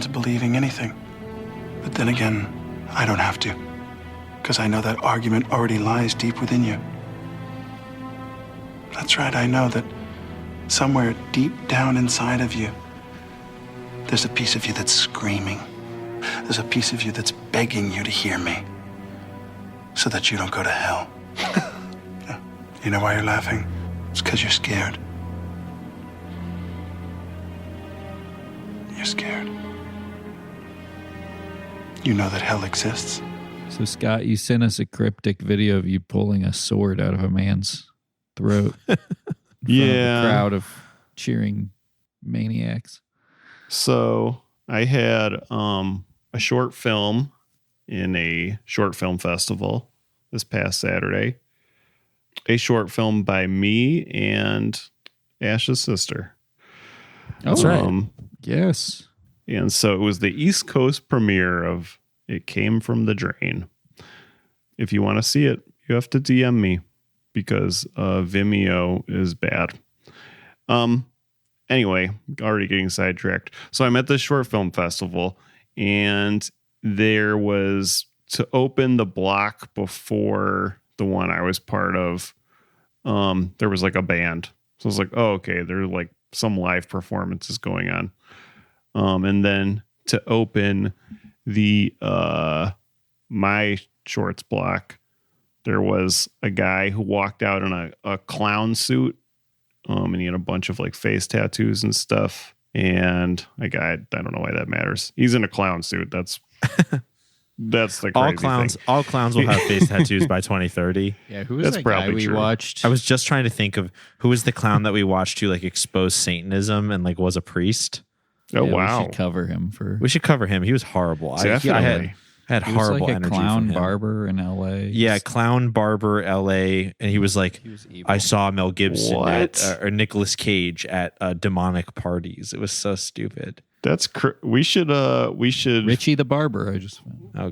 to believing anything. But then again, I don't have to, because I know that argument already lies deep within you. That's right, I know that somewhere deep down inside of you, there's a piece of you that's screaming. There's a piece of you that's begging you to hear me, so that you don't go to hell. Yeah. You know why you're laughing? It's because you're scared. You're scared. You know that hell exists. So, Scott, you sent us a cryptic video of you pulling a sword out of a man's throat. Yeah. A crowd of cheering maniacs. So I had a short film in a short film festival this past Saturday. A short film by me and Ash's sister. That's right. Yes. And so it was the East Coast premiere of It Came From the Drain. If you want to see it, you have to DM me because Vimeo is bad. Anyway, already getting sidetracked. So I'm at the short film festival, and there was, to open the block before the one I was part of, there was like a band. So I was like, oh, okay, there's like some live performances going on. And then to open the my shorts block, there was a guy who walked out in a clown suit, and he had a bunch of like face tattoos and stuff. And I don't know why that matters. He's in a clown suit. That's the crazy thing. All clowns will have face tattoos by 2030. Yeah, who was that guy we watched? I was just trying to think of who was the clown that we watched who like exposed Satanism and like was a priest. Oh, wow. We should cover him We should cover him. He was horrible. Definitely. I had horrible like energy a clown from him. barber in LA. Yeah, clown barber LA, and he was like, I saw Mel Gibson or Nicolas Cage at demonic parties. It was so stupid. That's we should Richie the Barber. I just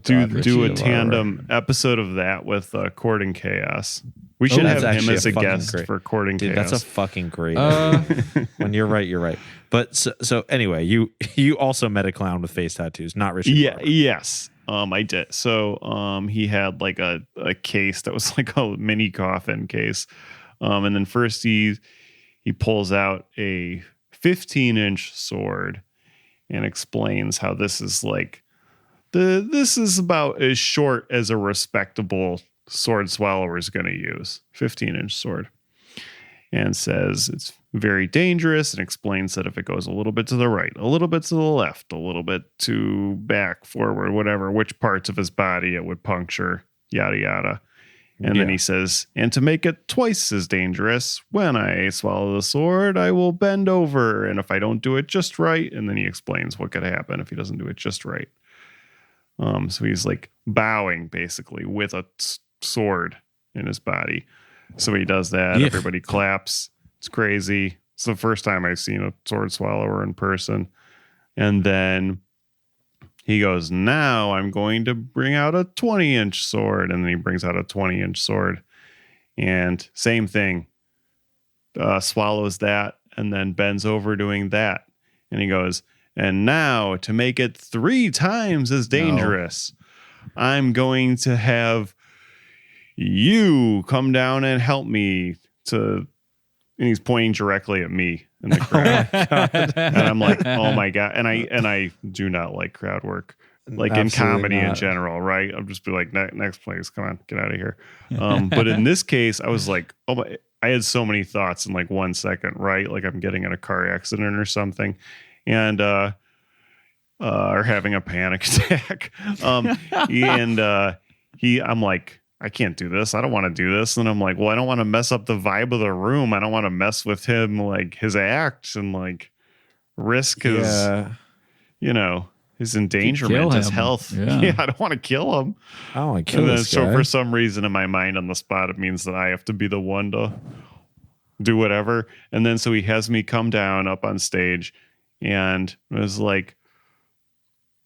do a tandem episode of that with Court and Chaos. We should have him as a guest for Court and Chaos. That's a fucking great. When you're right, you're right. But so anyway, you also met a clown with face tattoos, not Richie. Barber. Yes. I did. So he had like a case that was like a mini coffin case. And then first he pulls out a 15-inch sword and explains how this is like this is about as short as a respectable sword swallower is going to use. 15-inch sword. And says it's very dangerous, and explains that if it goes a little bit to the right, a little bit to the left, a little bit to back, forward, whatever, which parts of his body it would puncture, yada, yada. And then he says, and to make it twice as dangerous, when I swallow the sword, I will bend over. And if I don't do it just right, and then he explains what could happen if he doesn't do it just right. So he's like bowing basically with a sword in his body. So he does that. Yeah. Everybody claps. It's crazy. It's the first time I've seen a sword swallower in person. And then he goes, now I'm going to bring out a 20-inch sword. And then he brings out a 20-inch sword. And same thing. Swallows that and then bends over doing that. And he goes, and now to make it 3 times as dangerous, I'm going to have you come down and help me to, and he's pointing directly at me in the crowd. And I'm like, oh my God. And I do not like crowd work, like absolutely in comedy in general, right? I'll just be like, next place, come on, get out of here. But in this case, I was like, oh my, I had so many thoughts in like 1 second, right? Like I'm getting in a car accident or something. And, or having a panic attack. I'm like, I can't do this. I don't want to do this. And I'm like, well, I don't want to mess up the vibe of the room. I don't want to mess with him, like his acts, and like risk his, his endangerment, his health. Yeah. I don't want to kill him. I don't want to kill him. So for some reason in my mind on the spot, it means that I have to be the one to do whatever. And then so he has me come down up on stage, and it was like,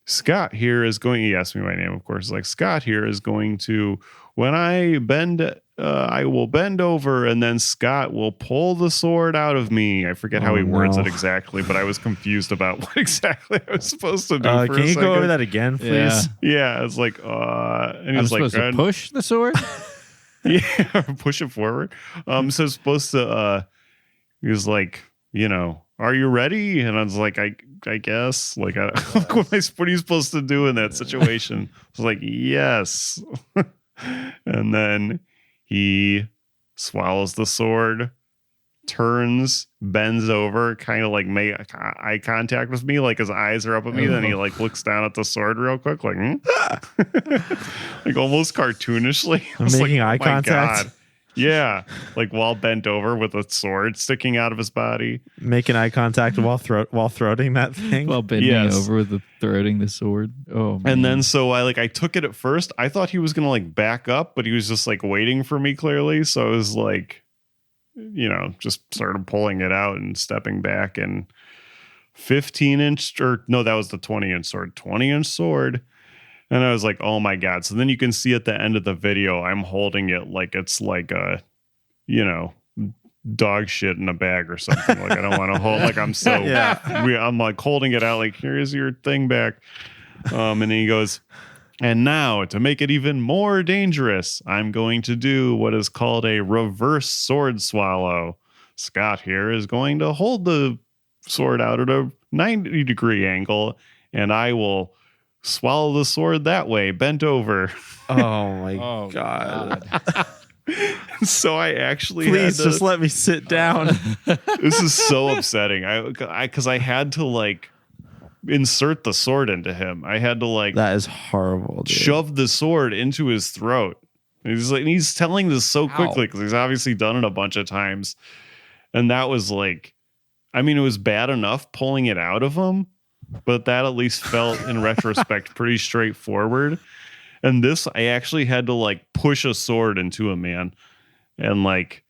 Scott here is going, he asked me my name, of course, like Scott here is going to, when I bend I will bend over, and then Scott will pull the sword out of me. I forget how he words it exactly, but I was confused about what exactly I was supposed to do. Can you go over that again, please? Yeah, it's like, and I'm he's like, supposed to push the sword. yeah, push it forward. So it's supposed to. He was like, are you ready? And I was like, I guess. Like, what are you supposed to do in that situation? I was like, yes. And then he swallows the sword, turns, bends over, kind of like make eye contact with me, like his eyes are up at me. Then he like looks down at the sword real quick, like, like almost cartoonishly. Making eye contact. God. Yeah, like while bent over with a sword sticking out of his body, making eye contact while throating that thing, while bending over with throating the sword. Oh, man. And then so I took it at first. I thought he was gonna like back up, but he was just like waiting for me clearly. So I was like, just started pulling it out and stepping back, and 15-inch that was the 20-inch sword, 20-inch sword. And I was like, oh my God. So then you can see at the end of the video, I'm holding it like it's like a, dog shit in a bag or something. Like I don't want to hold, like I'm so, I'm like holding it out like, here's your thing back. And then he goes, and now to make it even more dangerous, I'm going to do what is called a reverse sword swallow. Scott here is going to hold the sword out at a 90-degree angle, and I will swallow the sword that way, bent over. Oh my God. So I actually please just let me sit down. This is so upsetting. Because I had to like insert the sword into him. I had to like that is horrible, dude. Shove the sword into his throat. He's telling this so quickly because he's obviously done it a bunch of times. And that was like, I mean, it was bad enough pulling it out of him, but that at least felt in retrospect pretty straightforward. And this, I actually had to like push a sword into a man, and like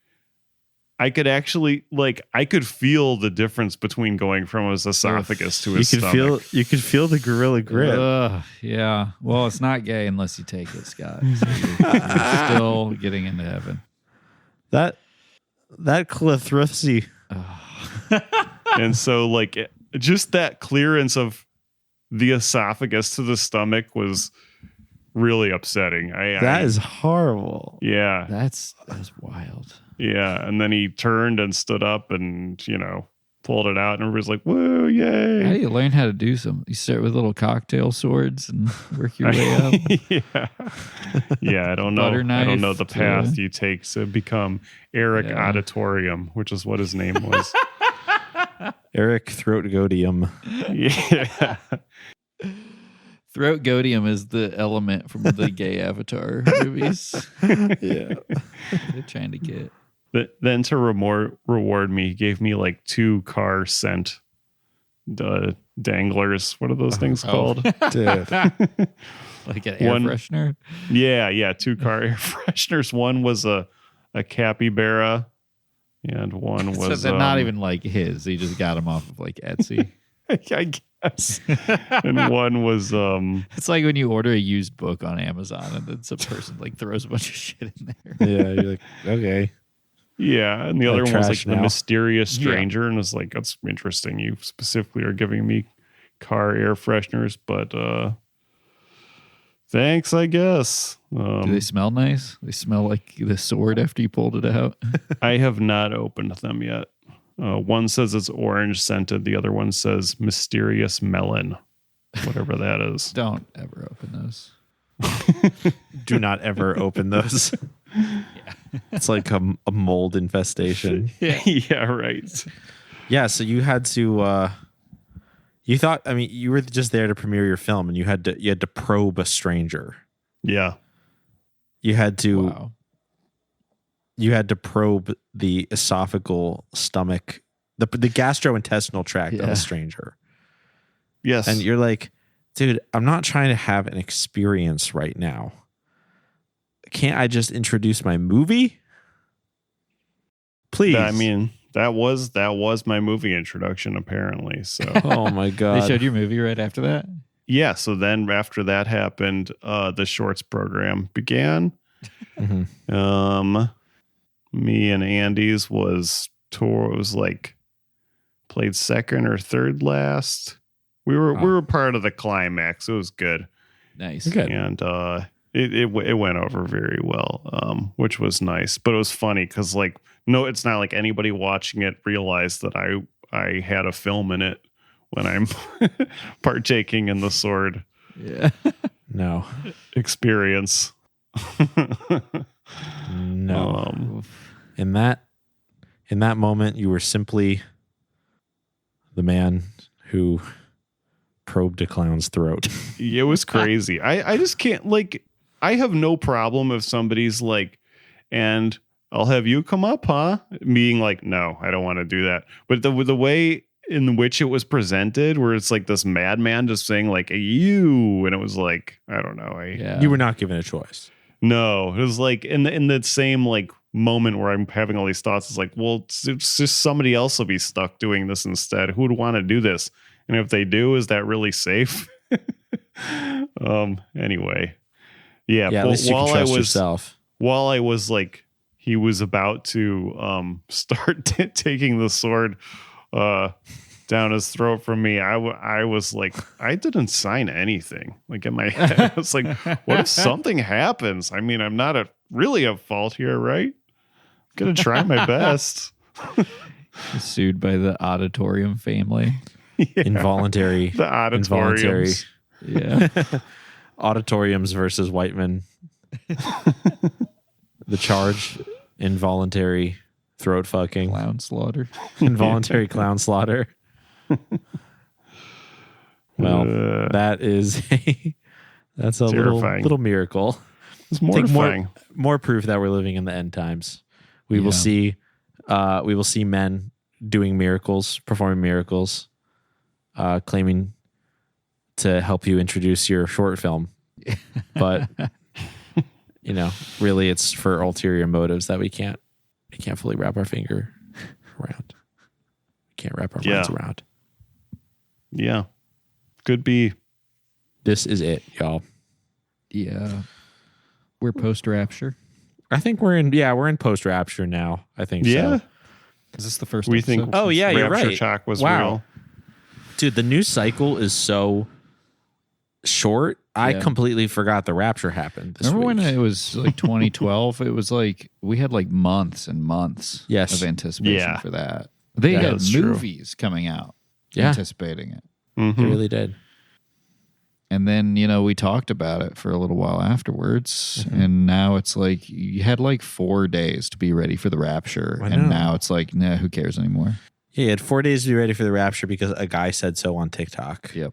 I could actually I could feel the difference between going from his esophagus to his stomach. You could feel the gorilla grip. Yeah. Well, it's not gay unless you take it, Scott. So you're still getting into heaven. That clithrosy. And so like just that clearance of the esophagus to the stomach was really upsetting. That is horrible. Yeah. That's wild. Yeah. And then he turned and stood up and, pulled it out, and everybody's like, whoa, yay. How do you learn how to do some? You start with little cocktail swords and work your way up. Yeah. I don't know. I don't know the path you take to become Eric Auditorium, which is what his name was. Eric Throatgodium. Yeah. Throatgodium is the element from the gay Avatar movies. Yeah. They're trying to get. But then to reward me, he gave me like 2 car scent danglers. What are those things called? Dude. Like an air freshener? Yeah. 2 car air fresheners. One was a capybara, and one was... So they're not even like his. He just got them off of like Etsy. I guess. And one was... It's like when you order a used book on Amazon and then some person like throws a bunch of shit in there. Yeah, you're like, okay. Yeah, and the other one was like now. The Mysterious Stranger, and it's like, that's interesting. You specifically are giving me car air fresheners, but thanks, I guess. Do they smell nice? They smell like the sword after you pulled it out? I have not opened them yet. One says it's orange scented. The other one says mysterious melon, whatever that is. Don't ever open those. Do not ever open those. Yeah. It's like a mold infestation. Yeah, right. Yeah, so you had to you thought, I mean, you were just there to premiere your film, and you had to probe a stranger. Yeah. You had to Wow. You had to probe the esophageal stomach, the gastrointestinal tract of a stranger. Yes. And you're like, dude, I'm not trying to have an experience right now. Can't I just introduce my movie? Please. I mean, that was my movie introduction, apparently. So oh my God. They showed your movie right after that? yeah, so then after that happened, the shorts program began. Me and Andy's was like played second or third last. We were part of the climax. It was good. Nice. Good. And it went over very well, which was nice. But it was funny because no, it's not like anybody watching it realized that I had a film in it when I'm partaking in the sword No. experience. No. In that moment, you were simply the man who probed a clown's throat. It was crazy. I just can't, I have no problem if somebody's like, and I'll have you come up, huh? Being like, no, I don't want to do that. But the way in which it was presented, where it's like this madman just saying like you, and it was like, I don't know. You were not given a choice. No, it was like in that same like moment where I'm having all these thoughts. It's like, well, it's just somebody else will be stuck doing this instead. Who would want to do this? And if they do, is that really safe? Anyway, yeah. At least you can trust yourself. While I was like, he was about to start taking the sword down his throat from me. I was like, I didn't sign anything. Like in my head, I was like, what if something happens? I mean, I'm not really at fault here, right? I'm gonna try my best. Sued by the auditorium family. Yeah. Involuntary. The auditoriums. Yeah. Auditoriums versus Whiteman. The charge, involuntary throat fucking. Clown slaughter. Involuntary clown slaughter. Well, that's a little miracle. It's mortifying. More proof that we're living in the end times. We will see men doing miracles, performing miracles, claiming to help you introduce your short film. But really it's for ulterior motives that we can't fully wrap our finger around. We can't wrap our minds around. Yeah. Could be. This is it, y'all. Yeah. We're post-rapture. I think we're in post-rapture now. I think so. Is this the first we episode? think Oh, yeah, you're Rapture right. Talk was Wow. real. Dude, the news cycle is so short. I completely forgot the rapture happened this Remember week. when it was like 2012? It was like we had like months and months of anticipation for that. They That had is movies coming out anticipating it. Mm-hmm. It really did. And then, we talked about it for a little while afterwards. And now it's like you had like 4 days to be ready for the rapture. And now it's like, nah, who cares anymore? Yeah, you had 4 days to be ready for the rapture because a guy said so on TikTok. Yep.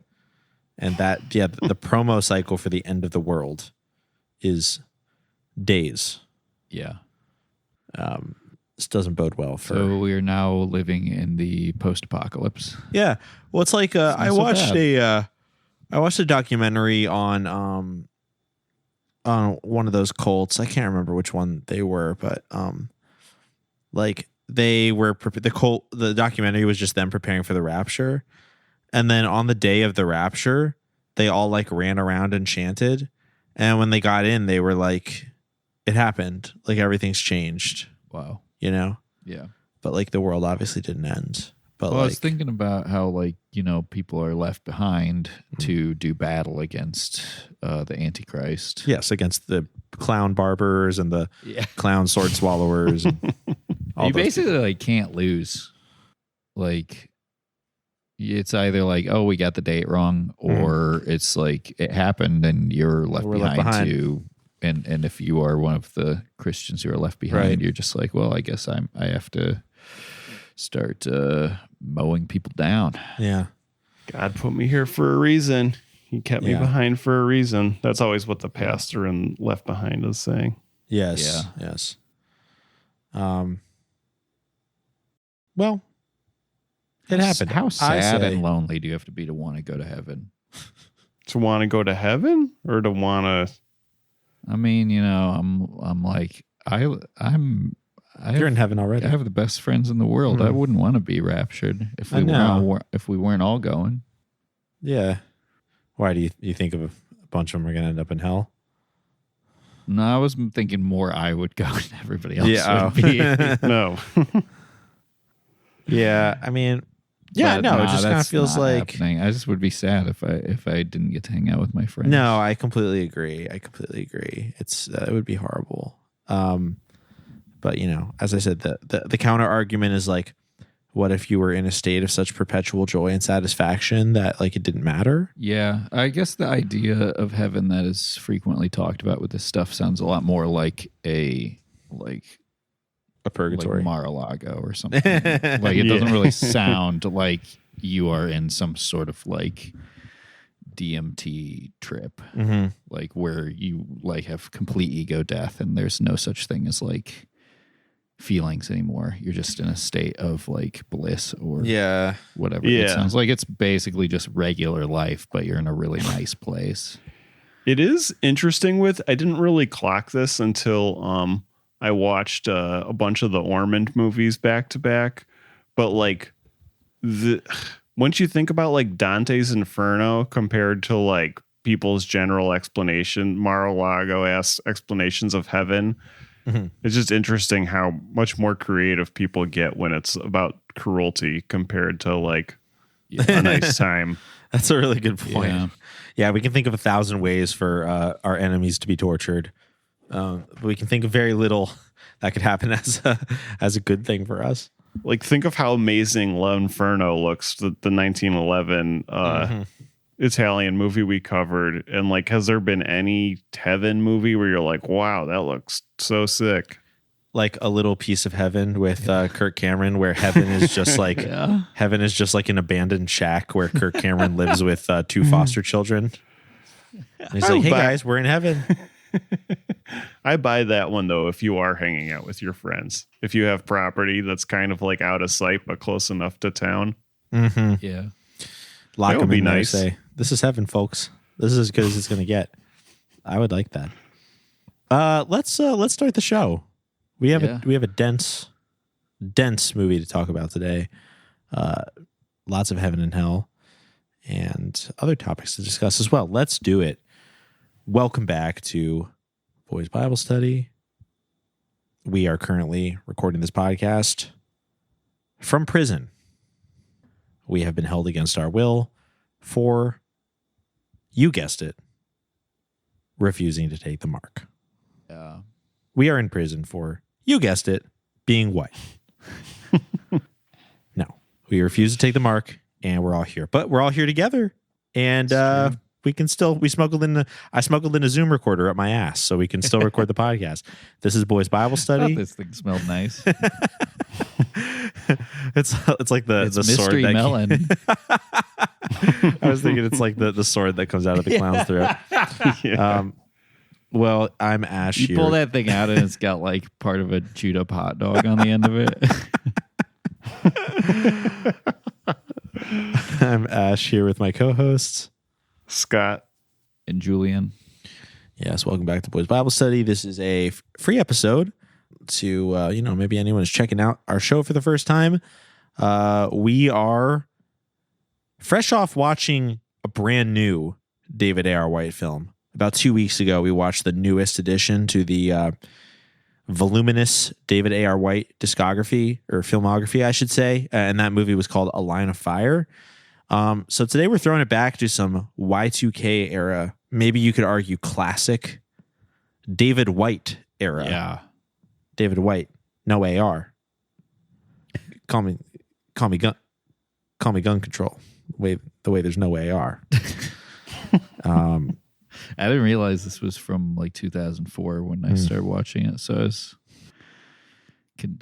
And the promo cycle for the end of the world is days. Yeah. This doesn't bode well for. So we are now living in the post-apocalypse. Yeah. Well, it's like I watched a documentary on one of those cults. I can't remember which one they were, but they were the documentary was just them preparing for the rapture. And then on the day of the rapture, they all ran around and chanted. And when they got in, they were like, it happened. Like everything's changed. Wow. Yeah. But the world obviously didn't end. But I was thinking about how people are left behind to do battle against the Antichrist. Yes, against the clown barbers and the clown sword swallowers. And all you those basically can't lose. It's either oh, we got the date wrong, or it's it happened and you're left behind too. And if you are one of the Christians who are left behind, you're just well, I guess I have to start mowing people down. Yeah. God put me here for a reason. He kept me behind for a reason. That's always what the pastor in Left Behind is saying. Yes. Yeah. Yes. Well, it happened. How sad and lonely do you have to be to want to go to heaven? To want to go to heaven or to want to? I mean, I'm You're in heaven already. I have the best friends in the world. I wouldn't want to be raptured if we weren't all going. Yeah. Why do you think of a bunch of them are going to end up in hell? No, I was thinking more I would go and everybody else Yeah, would be. No. Yeah, I mean, yeah, But no, it nah, just kind of that's feels not like. happening. I just would be sad if I didn't get to hang out with my friends. No, I completely agree. It's it would be horrible. But you know, as I said, the counter argument is like, what if you were in a state of such perpetual joy and satisfaction that like it didn't matter? Yeah, I guess the idea of heaven that is frequently talked about with this stuff sounds a lot more like a Purgatory, like Mar-a-Lago or something. Like it doesn't really sound like you are in some sort of like DMT trip, like where you like have complete ego death and there's no such thing as like feelings anymore. You're just in a state of like bliss or whatever. Yeah. It sounds like it's basically just regular life, but you're in a really nice place. It is interesting I didn't really clock this until I watched a bunch of the Ormond movies back to back. But like once you think about like Dante's Inferno compared to like people's general explanation, Mar-a-Lago-esque explanations of heaven, it's just interesting how much more creative people get when it's about cruelty compared to like a nice time. That's a really good point. Yeah, we can think of 1,000 ways for our enemies to be tortured. But we can think of very little that could happen as a good thing for us. Like, think of how amazing L'Inferno looks, the 1911 Italian movie we covered. And like, has there been any heaven movie where you're like, wow, that looks so sick? Like A Little Piece of Heaven with Kirk Cameron, where heaven is just like heaven is just like an abandoned shack where Kirk Cameron lives with 2 foster children. And he's like, hey guys, we're in heaven. I buy that one though if you are hanging out with your friends. If you have property that's kind of like out of sight but close enough to town. Yeah. Lock That would them be in there, nice. say, this is heaven, folks. This is as good as it's going to get. I would like that. Let's start the show. We have a dense movie to talk about today. Lots of heaven and hell and other topics to discuss as well. Let's do it. Welcome back to Boys Bible Study. We are currently recording this podcast from prison. We have been held against our will for, you guessed it, refusing to take the mark. Yeah. We are in prison for, you guessed it, being white. No, we refuse to take the mark, and we're all here. But we're all here together, and we smuggled in I smuggled in a Zoom recorder up my ass, so we can still record the podcast. This is Boys Bible Study. This thing smelled nice. It's like the mystery sword melon. I was thinking it's like the sword that comes out of the clown's throat. Well, I'm Ash. You here. pull that thing out and it's got like part of a chewed up hot dog on the end of it. I'm Ash here with my co-hosts, Scott and Julian. Yes, welcome back to Boys Bible Study. This is a free episode to maybe anyone is checking out our show for the first time. We are fresh off watching a brand new David A.R. White film. About 2 weeks ago, we watched the newest addition to the voluminous David A.R. White discography, or filmography, I should say. And that movie was called A Line of Fire. So today we're throwing it back to some Y2K era, maybe you could argue classic David White era. Yeah. David White, no AR. Call me gun control. The way there's no AR. I didn't realize this was from like 2004 when I started watching it. So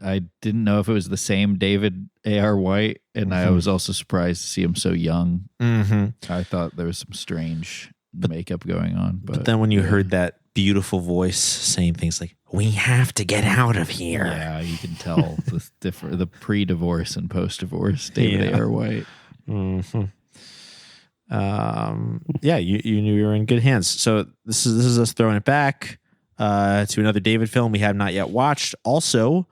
I didn't know if it was the same David A.R. White, and I was also surprised to see him so young. I thought there was some strange makeup going on. But then when you heard that beautiful voice saying things like, "We have to get out of here." Yeah, you can tell the pre-divorce and post-divorce David A.R. White. Yeah, you knew you were in good hands. So this is us throwing it back to another David film we have not yet watched. Also,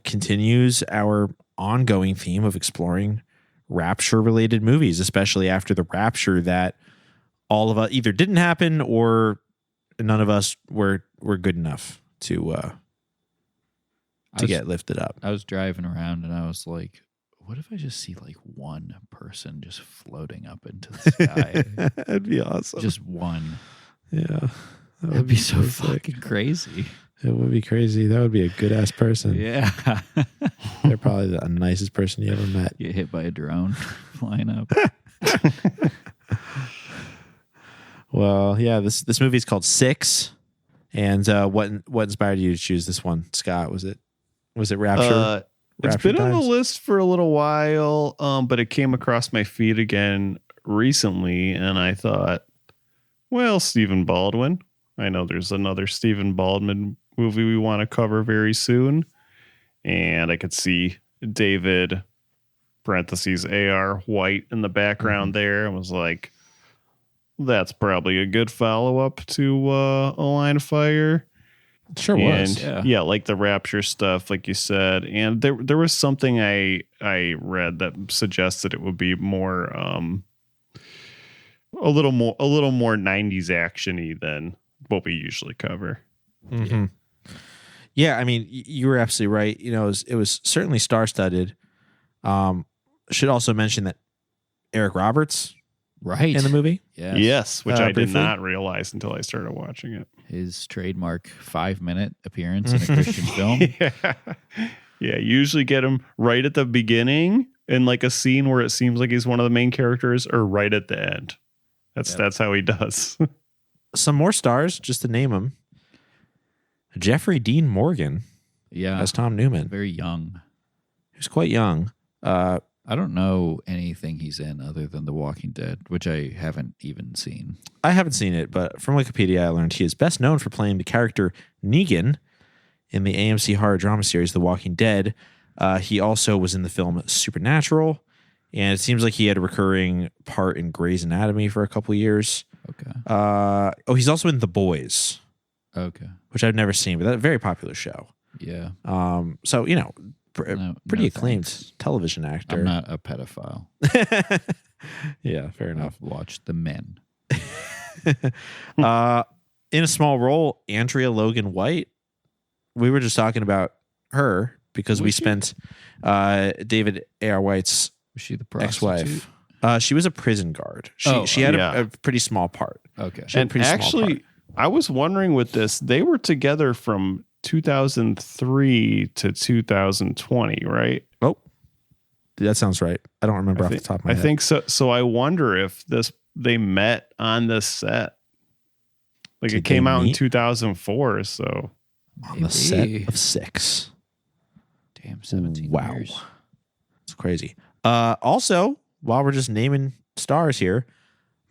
continues our ongoing theme of exploring rapture-related movies, especially after the rapture that all of us either didn't happen or none of us were good enough to get lifted up. I was driving around and I was like, what if I just see like one person just floating up into the sky? That'd be awesome. Just one. Yeah. That'd be so fucking crazy. It would be crazy. That would be a good ass person. Yeah. They're probably the nicest person you ever met. Get hit by a drone flying up. Well, yeah, this movie is called Six. And what inspired you to choose this one, Scott? Was it Rapture? It's been on the list for a little while, but it came across my feed again recently, and I thought, well, Stephen Baldwin. I know there's another Stephen Baldwin movie we want to cover very soon, and I could see David (A.R) White in the background there. I was like, that's probably a good follow-up to A Line of Fire. Sure was. Yeah, like the Rapture stuff, like you said. And there was something I read that suggested it would be more a little more 90s actiony than what we usually cover. Mm-hmm. Yeah, I mean, you were absolutely right. You know, it was certainly star-studded. Should also mention that Eric Roberts in the movie. Yes, which I briefly did not realize until I started watching it. His trademark 5-minute appearance in a Christian film. Yeah, usually get him right at the beginning in like a scene where it seems like he's one of the main characters, or right at the end. That's how he does. Some more stars, just to name them. Jeffrey Dean Morgan. Yeah. As Tom Newman. Very young. He was quite young. I don't know anything he's in other than The Walking Dead, which I haven't even seen. I haven't seen it, but from Wikipedia I learned he is best known for playing the character Negan in the AMC horror drama series The Walking Dead. He also was in the film Supernatural, and it seems like he had a recurring part in Grey's Anatomy for a couple of years. Okay. He's also in The Boys. Okay. Which I've never seen, but that's a very popular show. Yeah. So, you know, pretty acclaimed television actor. I'm not a pedophile. Yeah, fair enough. I've watched The Men. In a small role, Andrea Logan White. We were just talking about her because we spent David A.R. White's was she the prostitute? ex-wife. She was a prison guard. She had a pretty small part. Okay. And actually, I was wondering with this, they were together from 2003 to 2020, right? Oh, that sounds right. I don't remember off the top of my head. I think so. So I wonder if they met on this set. Like it came out in 2004, so on the set of Six. Damn, 17 years. It's crazy. Also, while we're just naming stars here,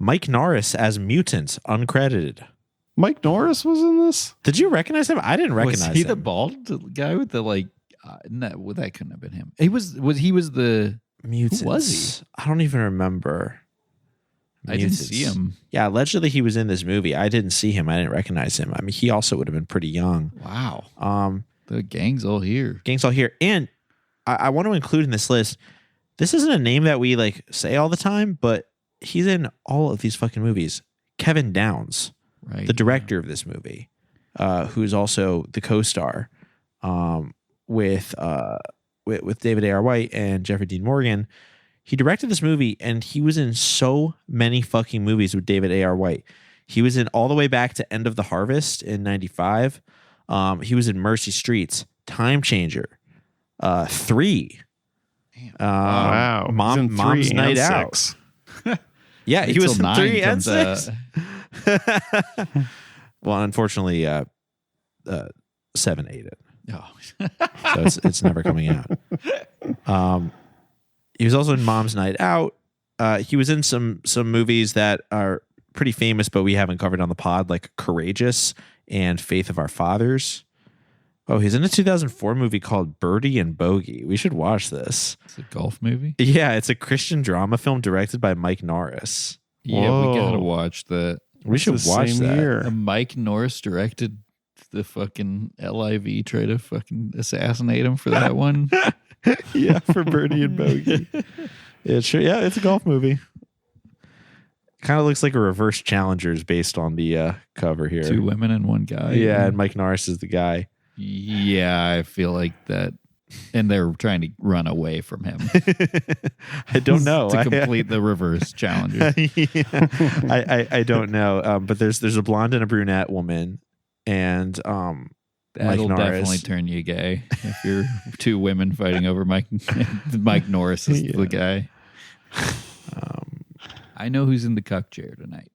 Mike Norris as Mutant, uncredited. Mike Norris was in this? Did you recognize him? I didn't recognize him. Was he the bald guy with the like? No, well, that couldn't have been him. He was the Mutant. Who was he? I don't even remember. I didn't see him. Yeah, allegedly he was in this movie. I didn't see him. I didn't recognize him. I mean, he also would have been pretty young. Wow. The gang's all here. And I want to include in this list, this isn't a name that we like say all the time, but he's in all of these fucking movies. Kevin Downs, right, the director of this movie, who's also the co-star with David A.R. White and Jeffrey Dean Morgan. He directed this movie, and he was in so many fucking movies with David A.R. White. He was in all the way back to End of the Harvest in 95. He was in Mercy Streets, Time Changer, 3. Wow. Mom's Night Out. Yeah, he was in 3 and 6. Well, unfortunately, 7 ate it. Oh. So it's never coming out. He was also in Mom's Night Out. He was in some movies that are pretty famous, but we haven't covered on the pod, like Courageous and Faith of Our Fathers. Oh, he's in a 2004 movie called Birdie and Bogey. We should watch this. It's a golf movie? Yeah, it's a Christian drama film directed by Mike Norris. Yeah, Whoa. we gotta watch that. We should watch that. Year. Mike Norris directed the fucking LIV try to fucking assassinate him for that one. Yeah, for Birdie and Bogey. It's a golf movie. Kind of looks like a reverse Challengers based on the cover here. 2 women and 1 guy. Yeah, and Mike Norris is the guy. Yeah, I feel like that. And they're trying to run away from him. I don't know. To complete the reverse Challenger. I don't know. But there's a blonde and a brunette woman. And that'll Mike Norris. definitely turn you gay if you're 2 women fighting over Mike Norris is the guy. I know who's in the cuck chair tonight.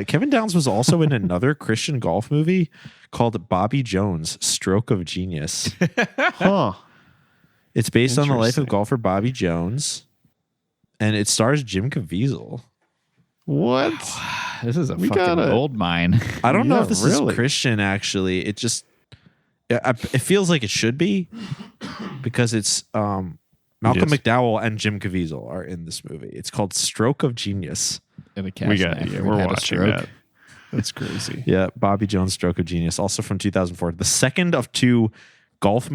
Kevin Downs was also in another Christian golf movie called Bobby Jones, Stroke of Genius. Huh. It's based on the life of golfer Bobby Jones, and it stars Jim Caviezel. What? This is a fucking gold mine. I don't know if this is Christian, actually. It feels like it should be because it's Malcolm McDowell and Jim Caviezel are in this movie. It's called Stroke of Genius. We're watching that. That's crazy. Yeah, Bobby Jones, Stroke of Genius, also from 2004. The second of 2 golf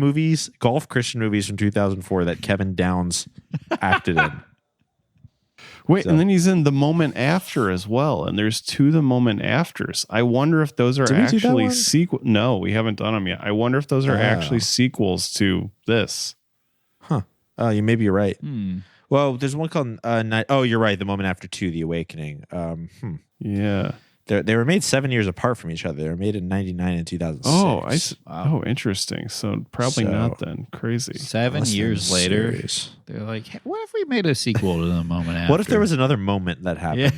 Christian movies from 2004 that Kevin Downs acted in. Wait, and then he's in The Moment After as well, and there's 2 The Moment Afters. I wonder if those are actually sequel. No, we haven't done them yet. I wonder if those are actually sequels to this. Huh. Oh, you're right. Well, there's one called you're right. The Moment After 2, The Awakening. Yeah. They were made 7 years apart from each other. They were made in 1999 and 2006. Oh, interesting. So probably not then. Crazy. 7 years later, they're like, hey, what if we made a sequel to The Moment After? What if there was another moment that happened?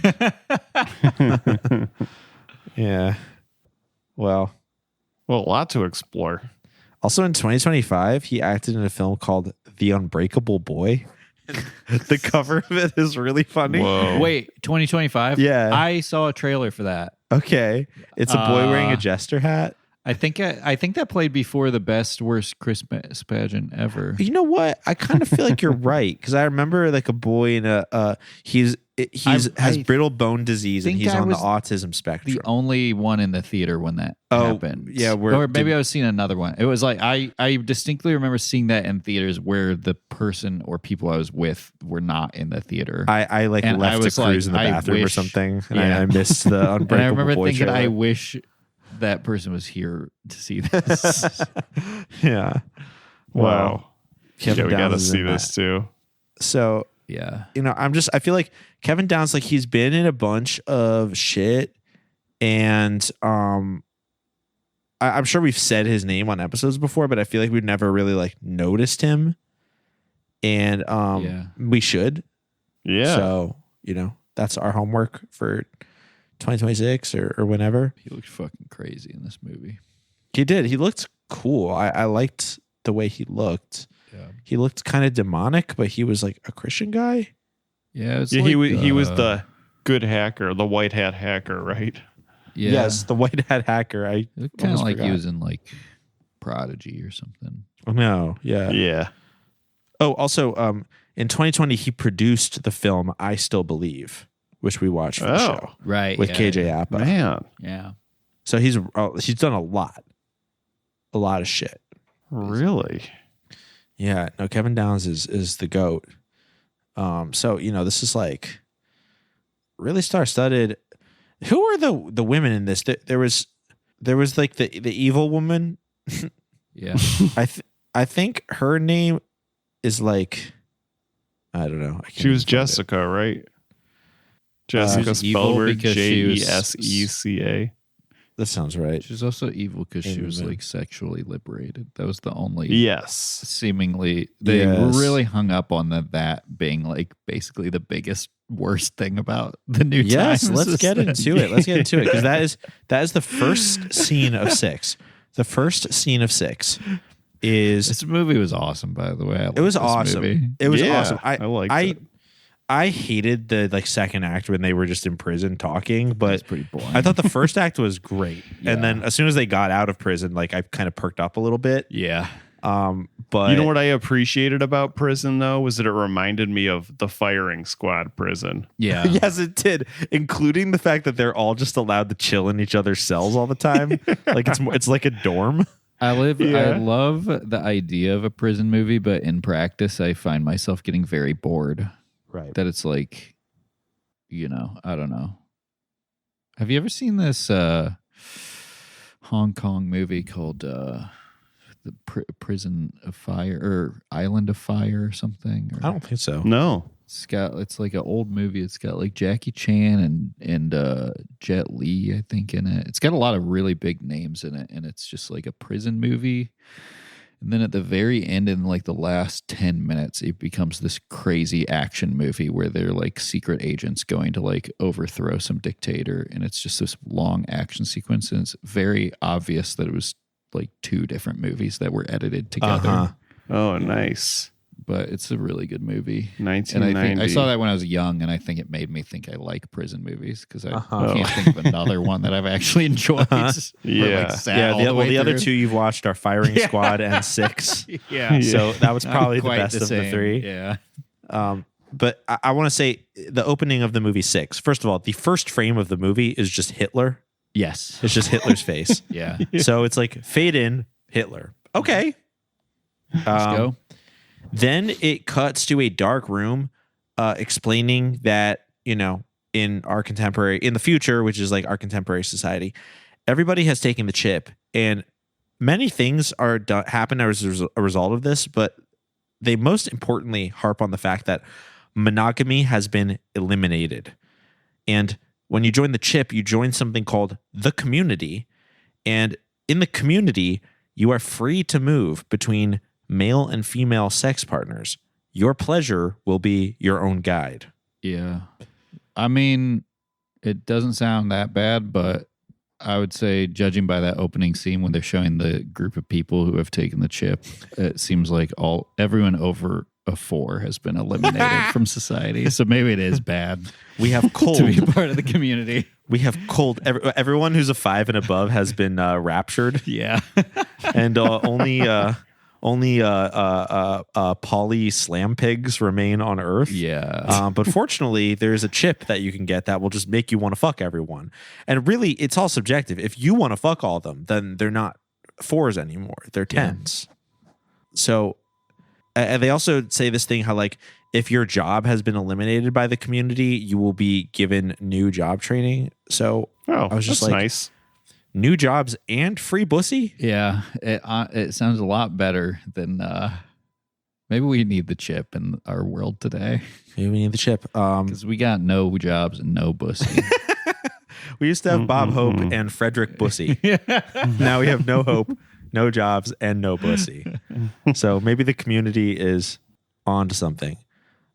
Yeah. Yeah. Well, a lot to explore. Also in 2025, he acted in a film called The Unbreakable Boy. The cover of it is really funny. Whoa. Wait, 2025? Yeah. I saw a trailer for that. Okay. It's a boy wearing a jester hat. I think that played before the best worst Christmas pageant ever. You know what? I kind of feel like you're right because I remember like a boy in a has brittle bone disease and he's on the autism spectrum. The only one in the theater when that happened. Yeah, or maybe I was seeing another one. It was like I distinctly remember seeing that in theaters where the person or people I was with were not in the theater. I left to cruise in the bathroom or something, and I missed the Unbreakable and I remember Boy thinking, trailer. I wish that person was here to see this. Yeah. Wow. Kevin we got to Downs see this too. So, yeah. I feel like Kevin Downs, like he's been in a bunch of shit and I'm sure we've said his name on episodes before, but I feel like we've never really like noticed him. And we should. Yeah. So, that's our homework for 2026 or whenever. He looked fucking crazy in this movie. He did. He looked cool. I liked the way he looked. Yeah. He looked kind of demonic, but he was like a Christian guy. Yeah, he was the good hacker, the white hat hacker, right? Yeah. Yes, the white hat hacker. I kind of like forgot. He was in like Prodigy or something. No, yeah. Yeah. Oh, also, in 2020, he produced the film I Still Believe, which we watched for the show. Right. With KJ Apa. Man. Yeah. So he's done a lot of shit. Really? Yeah. No, Kevin Downs is the GOAT. So, this is like really star-studded. Who are the women in this? There was like the evil woman. Yeah. I think her name is like, I don't know. She was Jessica, right? Jessica spelled weird, Jesseca. That sounds right. She's also evil because she was like sexually liberated. That was the only. Yes. Seemingly, they really hung up on that being like basically the biggest worst thing about the new times. Yes, let's get into it. Let's get into it because that is the first scene of 6. The first scene of 6 is this movie was awesome. By the way, it was awesome. Movie. It was awesome. I liked it. I hated the like second act when they were just in prison talking, but it's pretty boring. I thought the first act was great, and then as soon as they got out of prison, like I kind of perked up a little bit. Yeah. But you know what I appreciated about prison though was that it reminded me of the Firing Squad prison. Yeah. Yes, it did, including the fact that they're all just allowed to chill in each other's cells all the time. Like it's like a dorm. I love the idea of a prison movie, but in practice, I find myself getting very bored. Right. That it's like I don't know. Have you ever seen this Hong Kong movie called the Prison of Fire or Island of Fire or something? Or, I don't think so. No. it's like an old movie. It's got like Jackie Chan and Jet Li, I think, in it. It's got a lot of really big names in it, and it's just like a prison movie. And then at the very end, in like the last 10 minutes, it becomes this crazy action movie where they're like secret agents going to like overthrow some dictator. And it's just this long action sequence. And it's very obvious that it was like two different movies that were edited together. Uh-huh. Oh, nice. But it's a really good movie. 1990. And I saw that when I was young, and I think it made me think I like prison movies because I Uh-huh. can't think of another one that I've actually enjoyed. Yeah. The other two you've watched are Firing Squad and Six. Yeah. So that was probably the Quite best of the same. three. Yeah. But I want to say the opening of the movie Six. First of all, the first frame of the movie is just Hitler. Yes. It's just Hitler's face. Yeah. So it's like fade in Hitler. Okay. Let's go. Then it cuts to a dark room, explaining that, in the future, which is like our contemporary society, everybody has taken the chip, and many things happen as a result of this, but they most importantly harp on the fact that monogamy has been eliminated. And when you join the chip, you join something called the community. And in the community, you are free to move between male and female sex partners. Your pleasure will be your own guide. Yeah. I mean, it doesn't sound that bad, but I would say, judging by that opening scene when they're showing the group of people who have taken the chip, it seems like everyone over a 4 has been eliminated from society. So maybe it is bad. We have cold. To be part of the community. We have cold. Everyone who's a 5 and above has been raptured. Yeah. And only poly slam pigs remain on Earth. Yeah. But fortunately, there's a chip that you can get that will just make you want to fuck everyone. And really, it's all subjective. If you want to fuck all of them, then they're not 4s anymore. They're 10s. So, and they also say this thing how like if your job has been eliminated by the community, you will be given new job training. So I was just that's like, nice. New jobs and free bussy? Yeah. It sounds a lot better than maybe we need the chip in our world today. Maybe we need the chip. Because we got no jobs and no bussy. We used to have Bob Hope and Frederick Bussy. Now we have no hope, no jobs, and no bussy. So maybe the community is on to something.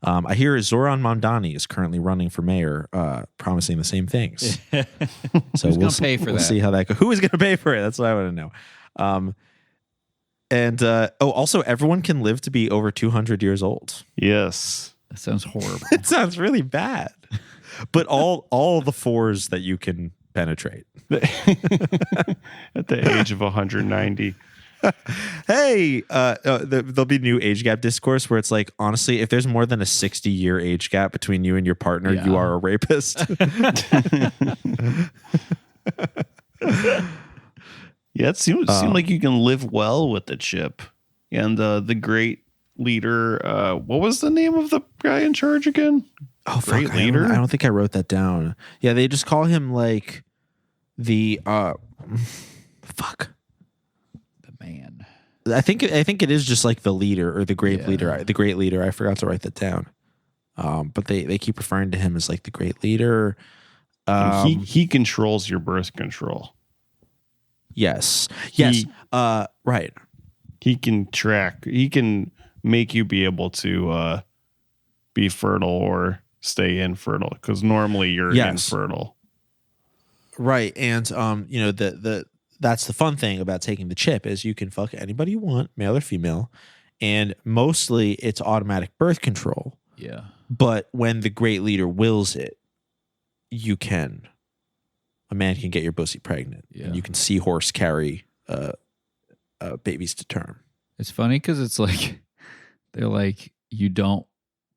I hear Zoran Mamdani is currently running for mayor, promising the same things. So Who's going to pay for that? We'll see how that goes. Who is going to pay for it? That's what I want to know. Also, everyone can live to be over 200 years old. Yes. That sounds horrible. It sounds really bad. But all the 4s that you can penetrate. At the age of 190. Hey, there'll be new age gap discourse where it's like, honestly, if there's more than a 60-year age gap between you and your partner, you are a rapist. Yeah, it seemed like you can live well with the chip. And the great leader, what was the name of the guy in charge again? Oh, great fuck, leader. I don't think I wrote that down. Yeah, they just call him like the fuck. Man, I think it is just like the leader or the great leader. The great leader. I forgot to write that down. But they keep referring to him as like the great leader. He controls your birth control. Yes. Right. He can make you be able to be fertile or stay infertile because normally you're infertile. Right. And that's the fun thing about taking the chip is you can fuck anybody you want, male or female, and mostly it's automatic birth control. Yeah. But when the great leader wills it, a man can get your pussy pregnant, and you can seahorse carry babies to term. It's funny because it's like they're like, you don't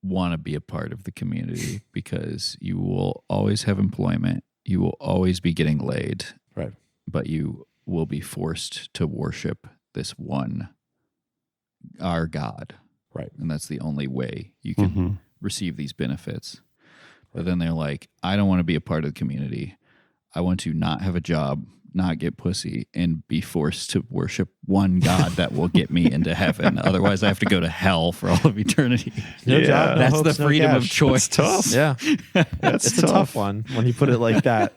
want to be a part of the community because you will always have employment, you will always be getting laid, right? But you will be forced to worship this one, our God. Right. And that's the only way you can receive these benefits. But then they're like, I don't want to be a part of the community. I want to not have a job, not get pussy, and be forced to worship one God that will get me into heaven. Otherwise, I have to go to hell for all of eternity. No job, no That's hopes, the no freedom of cash. choice. That's tough. Yeah, it's a tough one when you put it like that.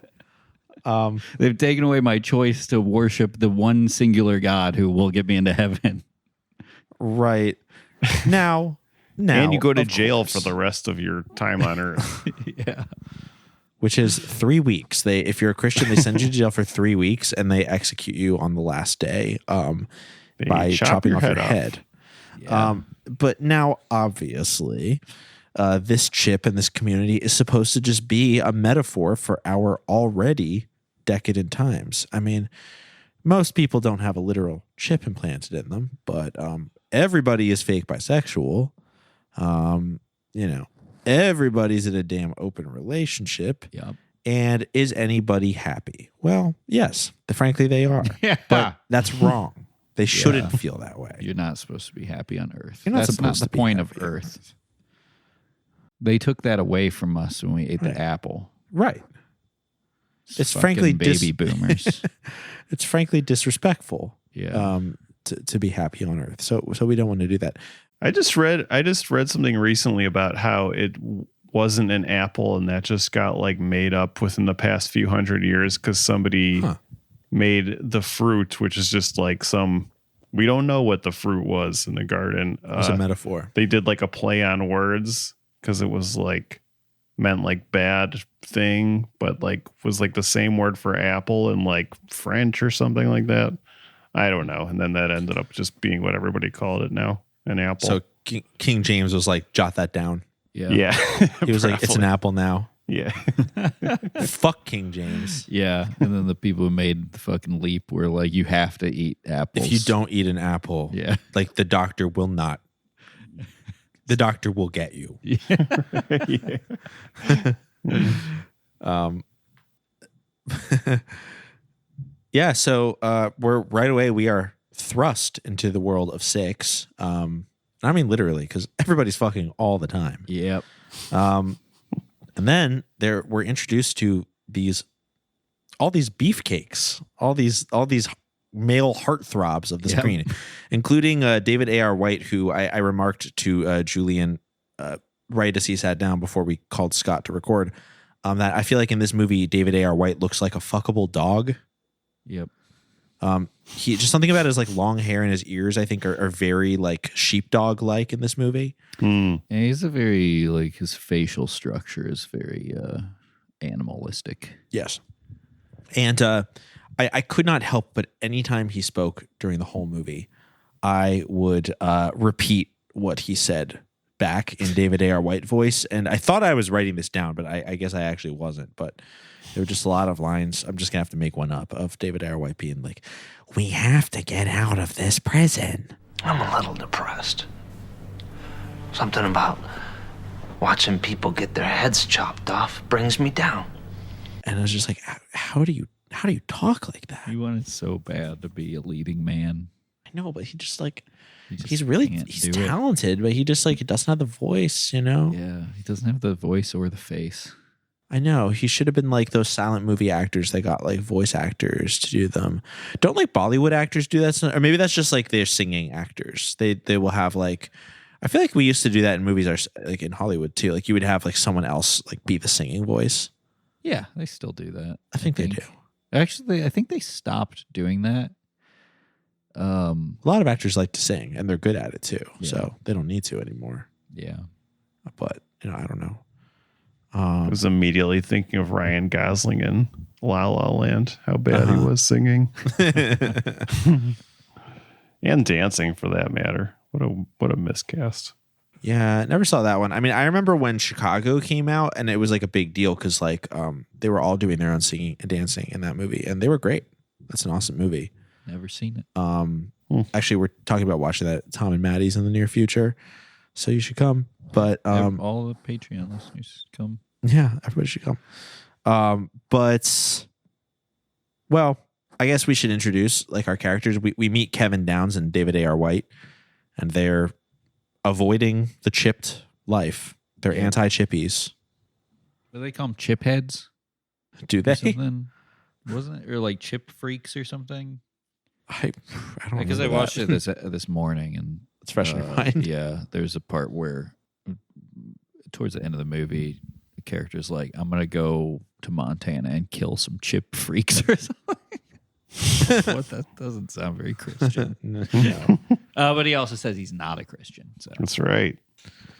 They've taken away my choice to worship the one singular God who will get me into heaven. Right. Now, And you go to of jail course, for the rest of your time on earth. Yeah. which is 3 weeks. If you're a Christian, they send you to jail for 3 weeks and they execute you on the last day by chop chopping your off your head off. head. Yeah. But now, obviously, this chip in this community is supposed to just be a metaphor for our already decadent times. I mean, most people don't have a literal chip implanted in them, but everybody is fake bisexual. Everybody's in a damn open relationship. Yep. And is anybody happy? Well, yes, frankly, they are. Yeah. But that's wrong. They shouldn't feel that way. You're not supposed to be happy on Earth. You're not That's supposed not to the be point of happy on Earth. They took that away from us when we ate Right. the apple. Right. It's Fucking frankly baby boomers. It's frankly disrespectful. Yeah. To be happy on Earth. So we don't want to do that. I just read something recently about how it wasn't an apple, and that just got like made up within the past few hundred years because somebody made the fruit, which is just like we don't know what the fruit was in the garden. It was a metaphor. They did like a play on words because it was like meant like bad thing, but like was like the same word for apple in like French or something like that. I don't know. And then that ended up just being what everybody called it now, an apple. So King James was like, jot that down. Yeah. yeah. He was like, it's an apple now. Yeah. Fuck King James. Yeah. And then the people who made the fucking leap were like, you have to eat apples. If you don't eat an apple, Yeah. like the doctor will not. The doctor will get you. Yeah. So we are thrust into the world of sex. I mean, literally, because everybody's fucking all the time. Yep. And then we're introduced to all these beefcakes, all these male heartthrobs of the screen, including David A.R. White, who I remarked to Julian right as he sat down before we called Scott to record, that I feel like in this movie, David A.R. White looks like a fuckable dog. Yep. He just something about his like long hair and his ears, I think, are very like sheepdog like in this movie. And he's a very like his facial structure is very animalistic. Yes. And I could not help but anytime he spoke during the whole movie, I would repeat what he said back in David A.R. White voice. And I thought I was writing this down, but I guess I actually wasn't. But there were just a lot of lines. I'm just going to have to make one up of David A.R. White being like, we have to get out of this prison. I'm a little depressed. Something about watching people get their heads chopped off brings me down. And I was just like, how do you talk like that? He wanted so bad to be a leading man. I know, but he just like, just he's can't do it. talented, but he just like doesn't have the voice, you know? Yeah, he doesn't have the voice or the face. I know. He should have been like those silent movie actors that got like voice actors to do them. Don't like Bollywood actors do that? Or maybe that's just like they're singing actors. They will have like, I feel like we used to do that in movies, like in Hollywood too. Like you would have like someone else like be the singing voice. Yeah, they still do that. I think they do. Actually, I think they stopped doing that. A lot of actors like to sing and they're good at it too. Yeah. So they don't need to anymore. Yeah. But, I don't know. I was immediately thinking of Ryan Gosling in La La Land, how bad he was singing. And dancing for that matter. What a miscast. Yeah, never saw that one. I mean, I remember when Chicago came out and it was like a big deal because like they were all doing their own singing and dancing in that movie and they were great. That's an awesome movie. Never seen it. Actually, we're talking about watching that at Tom and Maddie's in the near future, so you should come. But all the Patreon listeners come. Yeah, everybody should come. But well, I guess we should introduce like our characters. We meet Kevin Downs and David A.R. White, and they're avoiding the chipped life. They're anti-chippies. Do they call them chip heads? Do Or they? something? Wasn't it? Or like chip freaks or something? I don't Because I remember watched that. it this morning, and It's fresh in your mind. Yeah, there's a part where towards the end of the movie, the character's like, "I'm gonna go to Montana and kill some chip freaks or something." What? That doesn't sound very Christian. No. But he also says he's not a Christian. So, That's right.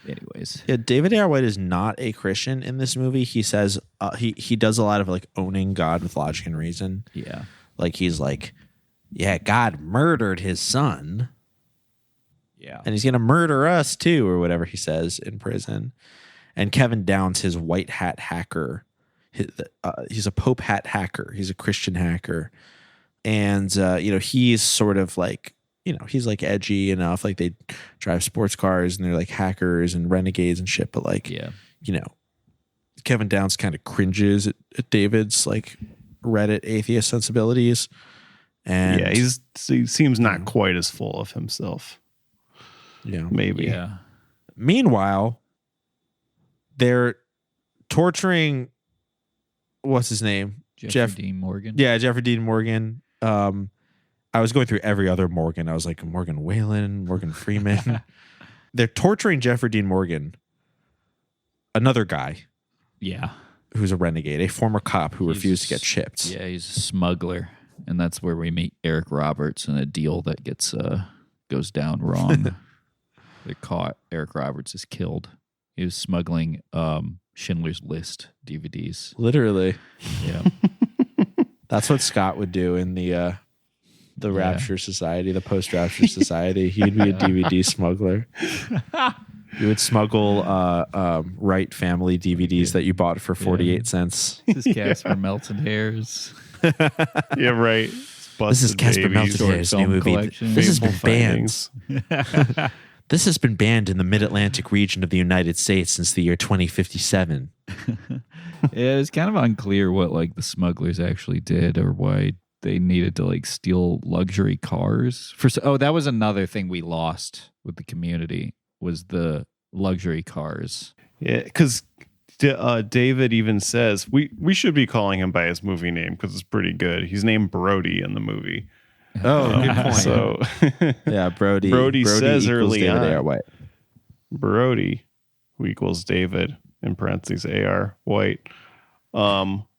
anyways, Yeah, David A.R. White is not a Christian in this movie. He says he does a lot of like owning God with logic and reason. yeah, Like he's like, yeah, God murdered his son, yeah, and he's gonna murder us too, or whatever he says in prison. And Kevin Downs, his white hat hacker, he's a Pope hat hacker. He's a Christian hacker, and he's sort of like. He's like edgy enough. Like they drive sports cars and they're like hackers and renegades and shit. But like, yeah. Kevin Downs kind of cringes at David's like Reddit atheist sensibilities. And Yeah, he seems not quite as full of himself. yeah, Maybe. Yeah. Meanwhile, they're torturing. What's his name? Jeffrey Dean Morgan. Yeah, Jeffrey Dean Morgan. I was going through every other Morgan. I was like Morgan Whalen, Morgan Freeman. They're torturing Jeffrey Dean Morgan, another guy Yeah. who's a renegade, a former cop who refused to get chipped. Yeah, he's a smuggler, and that's where we meet Eric Roberts in a deal that goes down wrong. They're caught. Eric Roberts is killed. He was smuggling Schindler's List DVDs. Literally. Yeah. That's what Scott would do in the Rapture Society, the post-Rapture Society. He'd be a DVD smuggler. You would smuggle Wright family DVDs that you bought for 48 cents. This is Casper Melton Hairs. Yeah, right. This is Casper Melton Hairs' new movie. collection. This has been Findings. banned. This has been banned in the Mid-Atlantic region of the United States since the year 2057. Yeah, it's kind of unclear what like the smugglers actually did or why they needed to like steal luxury cars. That was another thing we lost with the community was the luxury cars. Yeah, because David even says we should be calling him by his movie name because it's pretty good. He's named Brody in the movie. Oh, good point. So Yeah, Brody says equals early David on. A.R. White. Brody, who equals David in parentheses A.R. White,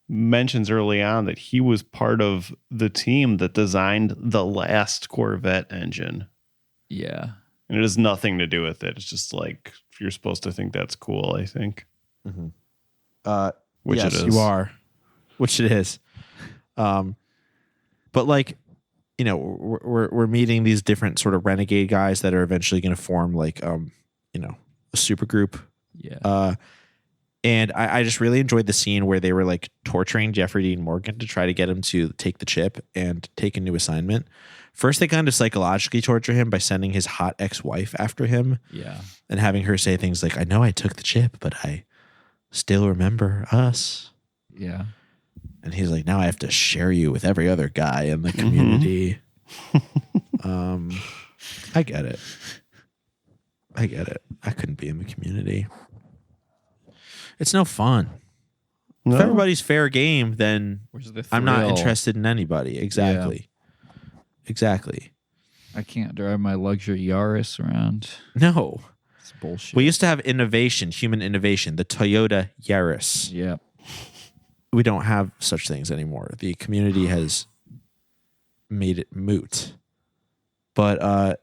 mentions early on that he was part of the team that designed the last Corvette engine. Yeah. And it has nothing to do with it. It's just like you're supposed to think that's cool, I think. Which Yes, it is. you are. Which it is. But like, we're meeting these different sort of renegade guys that are eventually going to form like, a super group. Yeah. And I just really enjoyed the scene where they were like torturing Jeffrey Dean Morgan to try to get him to take the chip and take a new assignment. First, they kind of psychologically torture him by sending his hot ex-wife after him. Yeah. And having her say things like, I know I took the chip, but I still remember us. Yeah. And he's like, now I have to share you with every other guy in the community. I get it. I couldn't be in the community. It's no fun. No. If everybody's fair game, then Where's the I'm not thrill? interested in anybody. Exactly. I can't drive my luxury Yaris around. No. It's bullshit. We used to have innovation, human innovation, the Toyota Yaris. Yeah. We don't have such things anymore. The community has made it moot. But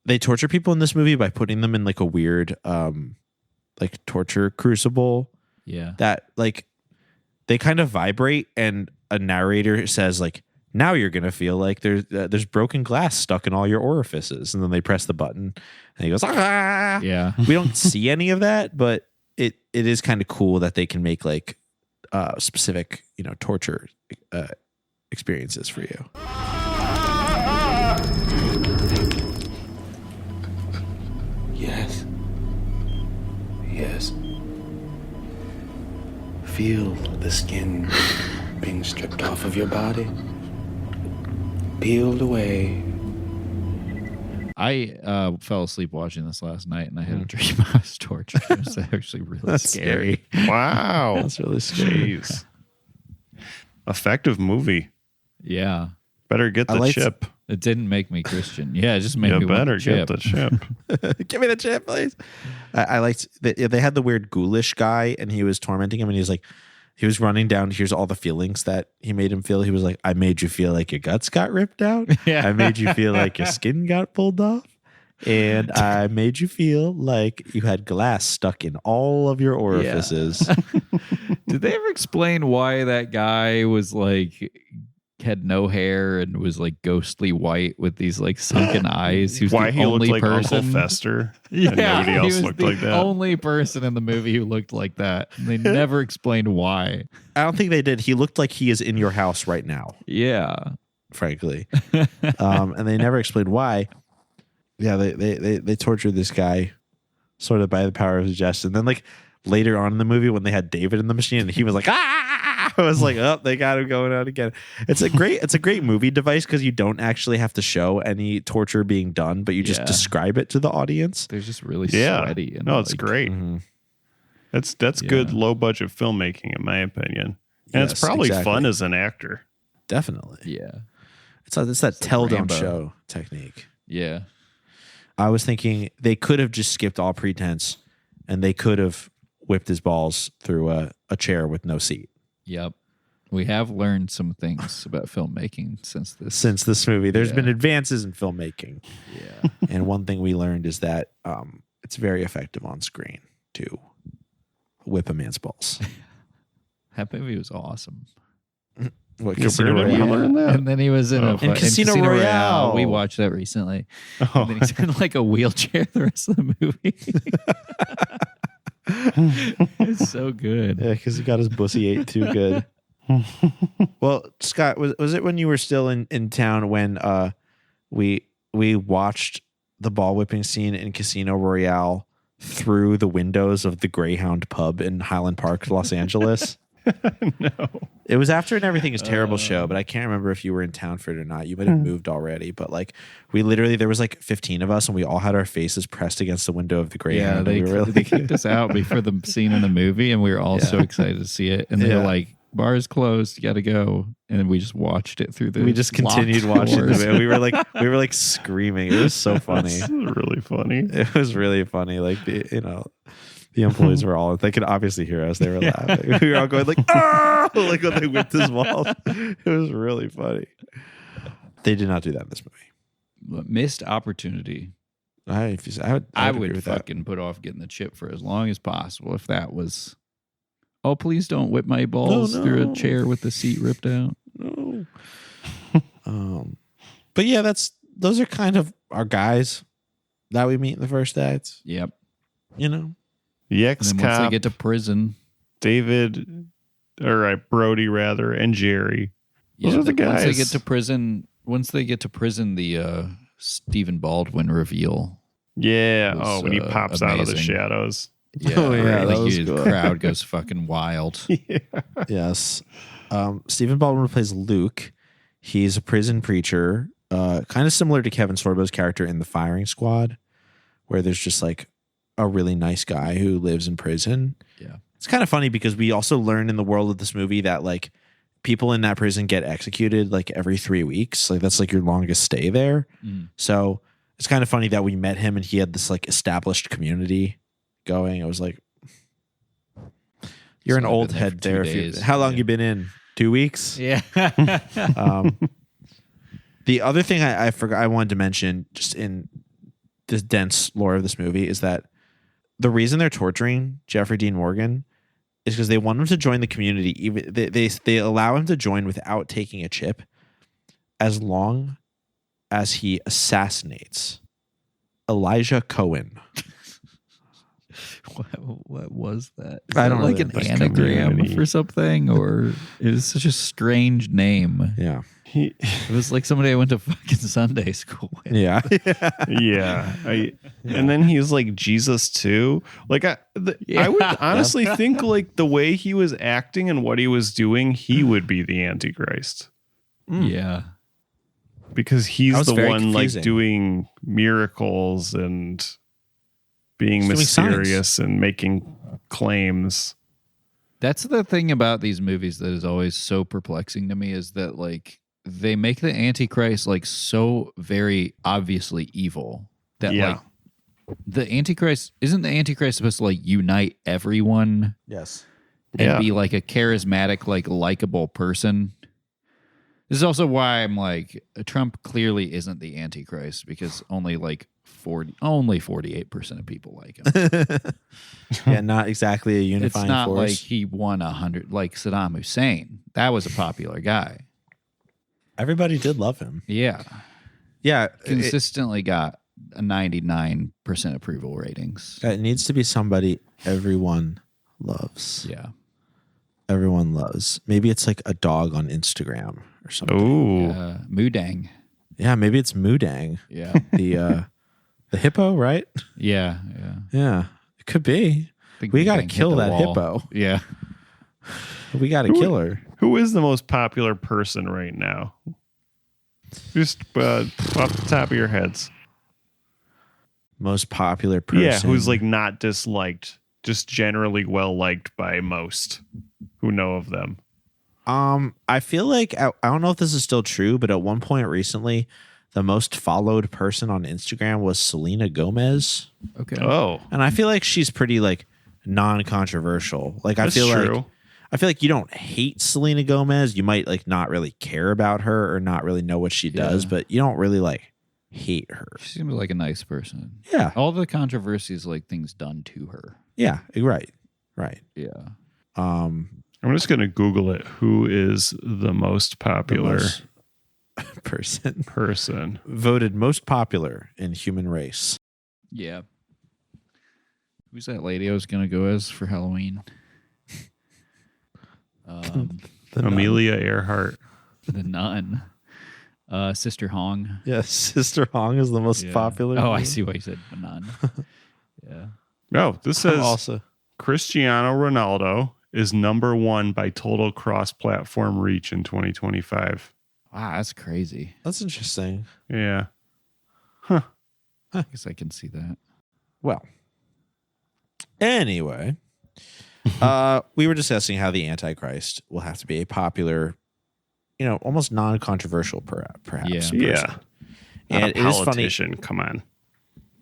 they torture people in this movie by putting them in like a weird like torture crucible Yeah. that like they kind of vibrate and a narrator says like, now you're going to feel like there's broken glass stuck in all your orifices. And then they press the button and he goes, ah! Yeah. We don't see any of that, but it is kind of cool that they can make like specific, torture experiences for you. Yes. Feel the skin being stripped off of your body, peeled away. I fell asleep watching this last night, and I had a dream I was tortured. It was actually really scary. Wow. That's really scary. Jeez. Effective movie. Yeah. Better get the chip. It didn't make me Christian. Yeah, it just made me better want the chip. get the chip. Give me the chip, please. I liked they had the weird ghoulish guy, and he was tormenting him, and he was like, he was running down. Here's all the feelings that he made him feel. He was like, I made you feel like your guts got ripped out. Yeah. I made you feel like your skin got pulled off. And I made you feel like you had glass stuck in all of your orifices. Yeah. Did they ever explain why that guy was like had no hair and was like ghostly white with these like sunken eyes? He was Why the he only looked like person. Uncle Fester? Yeah, and nobody else he was looked the like that. only person in the movie who looked like that. And they never explained why. I don't think they did. He looked like he is in your house right now, Yeah. frankly. And they never explained why. Yeah, they tortured this guy sort of by the power of suggestion. Then like later on in the movie when they had David in the machine and he was like, I was like, oh, they got him going out again. It's a great movie device because you don't actually have to show any torture being done, but you just describe it to the audience. They're just really sweaty. And no, it's like, great. Mm-hmm. That's good low budget filmmaking in my opinion. And Yes, it's probably exactly. fun as an actor. Definitely. Yeah. It's that tell don't Rambo. show technique. Yeah. I was thinking they could have just skipped all pretense and they could have whipped his balls through a chair with no seat. Yep. We have learned some things about filmmaking since this movie. There's been advances in filmmaking. Yeah. And one thing we learned is that it's very effective on screen to whip a man's balls. That movie was awesome. What, You Casino learned Royale? that? And then he was in In Casino Royale. We watched that recently. Oh. And then he's in like a wheelchair the rest of the movie. It's so good. Yeah, because he got his pussy ate too good. Well, Scott, was it when you were still in town when we watched the ball whipping scene in Casino Royale through the windows of the Greyhound pub in Highland Park, Los Angeles? No. It was after an Everything is Terrible show, but I can't remember if you were in town for it or not. You might have moved already, but like we literally, there was like 15 of us and we all had our faces pressed against the window of the Greyhound. Yeah, we were they kicked us out before the scene in the movie, and we were all so excited to see it. And they were like, "Bar is closed, you got to go." And we just watched it through the. We just continued watching doors. it. We were like screaming. It was so funny. This is really funny. It was really funny. Like the employees were all, they could obviously hear us. They were laughing. We were all going like, "Ah!" Like when they whipped his balls. It was really funny. They did not do that in this movie. Missed opportunity. I would agree with that. fucking put off getting the chip for as long as possible if that was. Oh, please don't whip my balls through a chair with the seat ripped out. No. But yeah, those are kind of our guys that we meet in the first act. Yep. You know, The And then once they ex-cop, get to prison, Brody rather, and Jerry. Those are the Once they guys. get to prison, the Stephen Baldwin reveal. Yeah. was, When he pops out of the amazing. shadows. Yeah, Oh, yeah, that was the good. crowd goes fucking wild. yes. Stephen Baldwin plays Luke. He's a prison preacher, kind of similar to Kevin Sorbo's character in The Firing Squad, where there's just like a really nice guy who lives in prison. Yeah. It's kind of funny because we also learn in the world of this movie that like people in that prison get executed like every 3 weeks. Like that's like your longest stay there. So it's kind of funny that we met him and he had this like established community going. I was like, you're So an I've old been there head for 2 there. days. How long you been in? 2 weeks? Yeah. The other thing I forgot I wanted to mention just in this dense lore of this movie is that the reason they're torturing Jeffrey Dean Morgan is because they want him to join the community. Even they allow him to join without taking a chip, as long as he assassinates Elijah Cohen. What was that? Is I that don't know like the an best anagram community. for something, or it is such a strange name. Yeah, It was like somebody I went to fucking Sunday school with. yeah, Yeah. And then he's like Jesus too. Like I would honestly think like the way he was acting and what he was doing, he would be the Antichrist. Yeah. because he's the one confusing. like doing miracles and being mysterious and making claims. That's the thing about these movies that is always so perplexing to me, is that like they make the Antichrist like so very obviously evil that like the Antichrist isn't the Antichrist supposed to like unite everyone? Yes. And be like a charismatic, like likable person. This is also why I'm like, Trump clearly isn't the Antichrist, because only 48% of people like him. Yeah, not exactly a unifying It's not force. like he won 100 like Saddam Hussein. That was a popular guy. Everybody did love him. Yeah. Yeah. Consistently got a 99% approval ratings. It needs to be somebody everyone loves. Yeah. Everyone loves. Maybe it's like a dog on Instagram or something. Ooh. Moodang. Yeah, maybe it's Moodang. Yeah. The hippo, right? Yeah. Yeah. It could be. We got to kill that hippo. Yeah. We got to kill her. Who is the most popular person right now? Just off the top of your heads. Most popular person. Yeah, who's like not disliked, just generally well liked by most who know of them. I feel like I don't know if this is still true, but at one point recently, the most followed person on Instagram was Selena Gomez. Okay. Oh, And I feel like she's pretty like non-controversial. Like that's I feel true. like you don't hate Selena Gomez. You might like not really care about her or not really know what she does, but you don't really like hate her. She seems like a nice person. Yeah. All the controversies, like things done to her. Yeah. Right. Yeah. I'm just going to Google it. Who is the most popular person voted most popular in human race? Yeah. Who's that lady I was going to go as for Halloween? Amelia Earhart. The nun. Sister Hong. Yes, Sister Hong is the most popular. Oh, I see why you said the nun. Yeah. No, this says Also, Cristiano Ronaldo is number 1 by total cross-platform reach in 2025. Wow, that's crazy. that's interesting. Yeah. I guess I can see that. Well, anyway, we were discussing how the Antichrist will have to be a popular, almost non-controversial, perhaps. Yeah. person. Not And a it is funny. politician. Come on.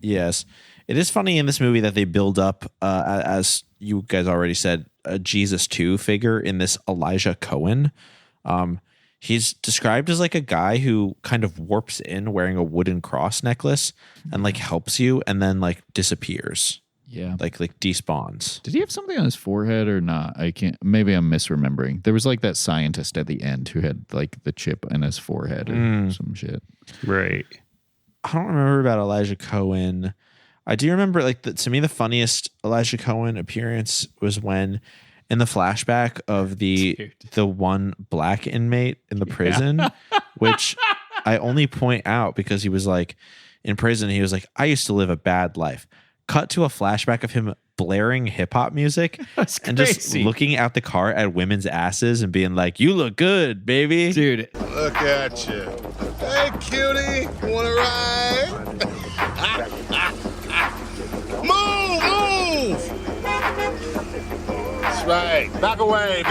Yes, it is funny in this movie that they build up, as you guys already said, a Jesus 2 figure in this Elijah Cohen. He's described as like a guy who kind of warps in wearing a wooden cross necklace and like helps you and then like disappears, Yeah. like despawns. Did he have something on his forehead or not? I can't. Maybe I'm misremembering. There was like that scientist at the end who had like the chip in his forehead or some shit. Right. I don't remember about Elijah Cohen. I do remember like to me the funniest Elijah Cohen appearance was when in the flashback of the one black inmate in the prison, which I only point out because he was like in prison. He was like, I used to live a bad life. Cut to a flashback of him blaring hip hop music and just looking out the car at women's asses and being like, you look good, baby. Dude, Look at you. Hey, cutie. You want to ride? Move! That's right. Back away.